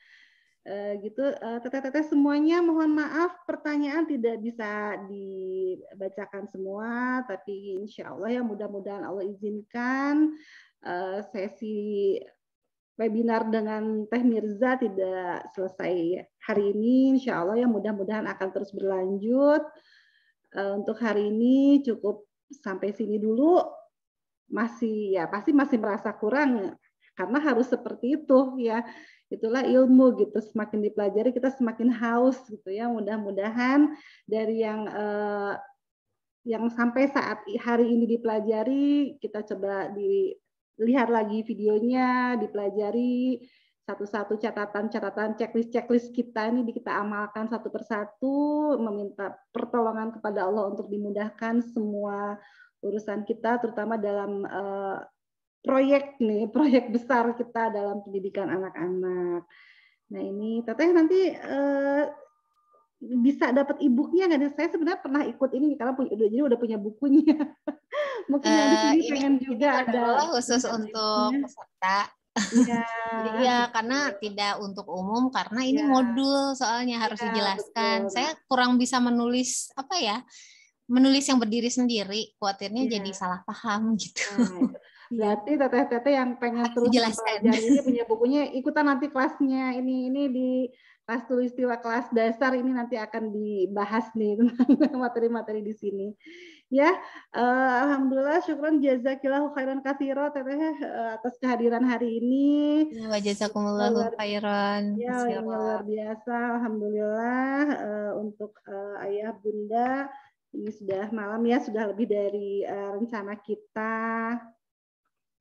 Gitu, teteh-teteh semuanya mohon maaf pertanyaan tidak bisa dibacakan semua, tapi insya Allah ya mudah-mudahan Allah izinkan sesi webinar dengan Teh Mirza tidak selesai hari ini, insya Allah ya mudah-mudahan akan terus berlanjut. Untuk hari ini cukup sampai sini dulu. Pasti masih merasa kurang karena harus seperti itu ya. Itulah ilmu gitu, semakin dipelajari kita semakin haus gitu ya. Mudah-mudahan dari yang sampai saat hari ini dipelajari, kita coba dilihat lagi videonya, dipelajari satu-satu catatan-catatan, checklist kita ini kita amalkan satu persatu, meminta pertolongan kepada Allah untuk dimudahkan semua urusan kita, terutama dalam proyek besar kita dalam pendidikan anak-anak. Nah ini teteh nanti bisa dapat e-booknya nggak? Saya sebenarnya pernah ikut ini karena udah punya bukunya. Mungkin yang di sini pengen juga ada khusus untuk peserta. Iya. Ya karena tidak untuk umum karena ini modul soalnya harus dijelaskan. Betul. Saya kurang bisa menulis menulis yang berdiri sendiri, khawatirnya jadi salah paham gitu. Berarti teteh-teteh yang pengen terus belajar ini punya bukunya, ikutan nanti kelasnya ini di kelas tulistiwa kelas dasar ini nanti akan dibahas nih tentang materi-materi di sini. Ya, alhamdulillah, syukron jazakillahu khairan katsira teteh atas kehadiran hari ini. Ya, jazakumullahu khairan. Ya, yang luar biasa, alhamdulillah untuk ayah bunda. Ini sudah malam ya, sudah lebih dari rencana kita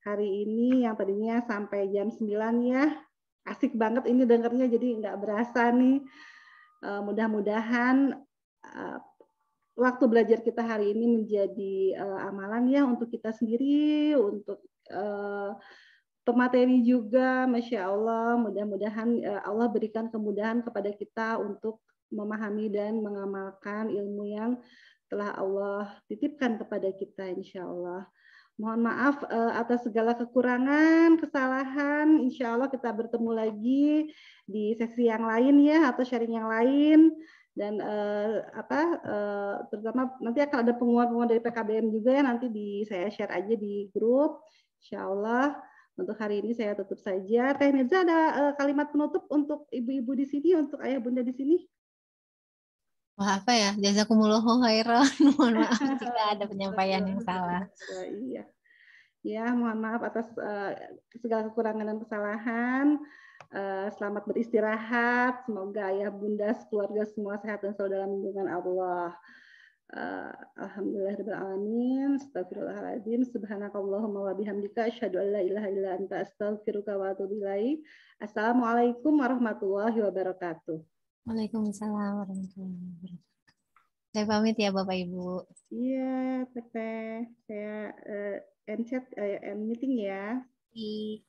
hari ini yang tadinya sampai jam 9 ya. Asik banget ini dengarnya jadi nggak berasa nih. Mudah-mudahan waktu belajar kita hari ini menjadi amalan ya untuk kita sendiri, untuk pemateri juga, Masya Allah. Mudah-mudahan Allah berikan kemudahan kepada kita untuk memahami dan mengamalkan ilmu yang telah Allah titipkan kepada kita, insya Allah. Mohon maaf atas segala kekurangan, kesalahan. Insya Allah kita bertemu lagi di sesi yang lain ya, atau sharing yang lain. Dan terutama nanti akan ada pengumuman dari PKBM juga ya, nanti saya share aja di grup. Insya Allah untuk hari ini saya tutup saja. Teh Mirza ada kalimat penutup untuk ibu-ibu di sini, untuk ayah bunda di sini? Wah, apa ya? Jazakumullahu khairan. Mohon maaf jika ada penyampaian yang salah. Iya. Ya, mohon maaf atas segala kekurangan dan kesalahan. Selamat beristirahat. Semoga ayah bunda keluarga semua sehat dan selalu dalam lindungan Allah. Alhamdulillahirabbil alamin. Astagfirullahaladzim. Subhanakallahumma wa bihamdika asyhadu an la ilaha illa anta astaghfiruka wa atubu ilaik. Assalamualaikum warahmatullahi wabarakatuh. Waalaikumsalam warahmatullahi wabarakatuh. Saya pamit ya Bapak Ibu. Iya, Teteh. Saya end meeting ya. Iya.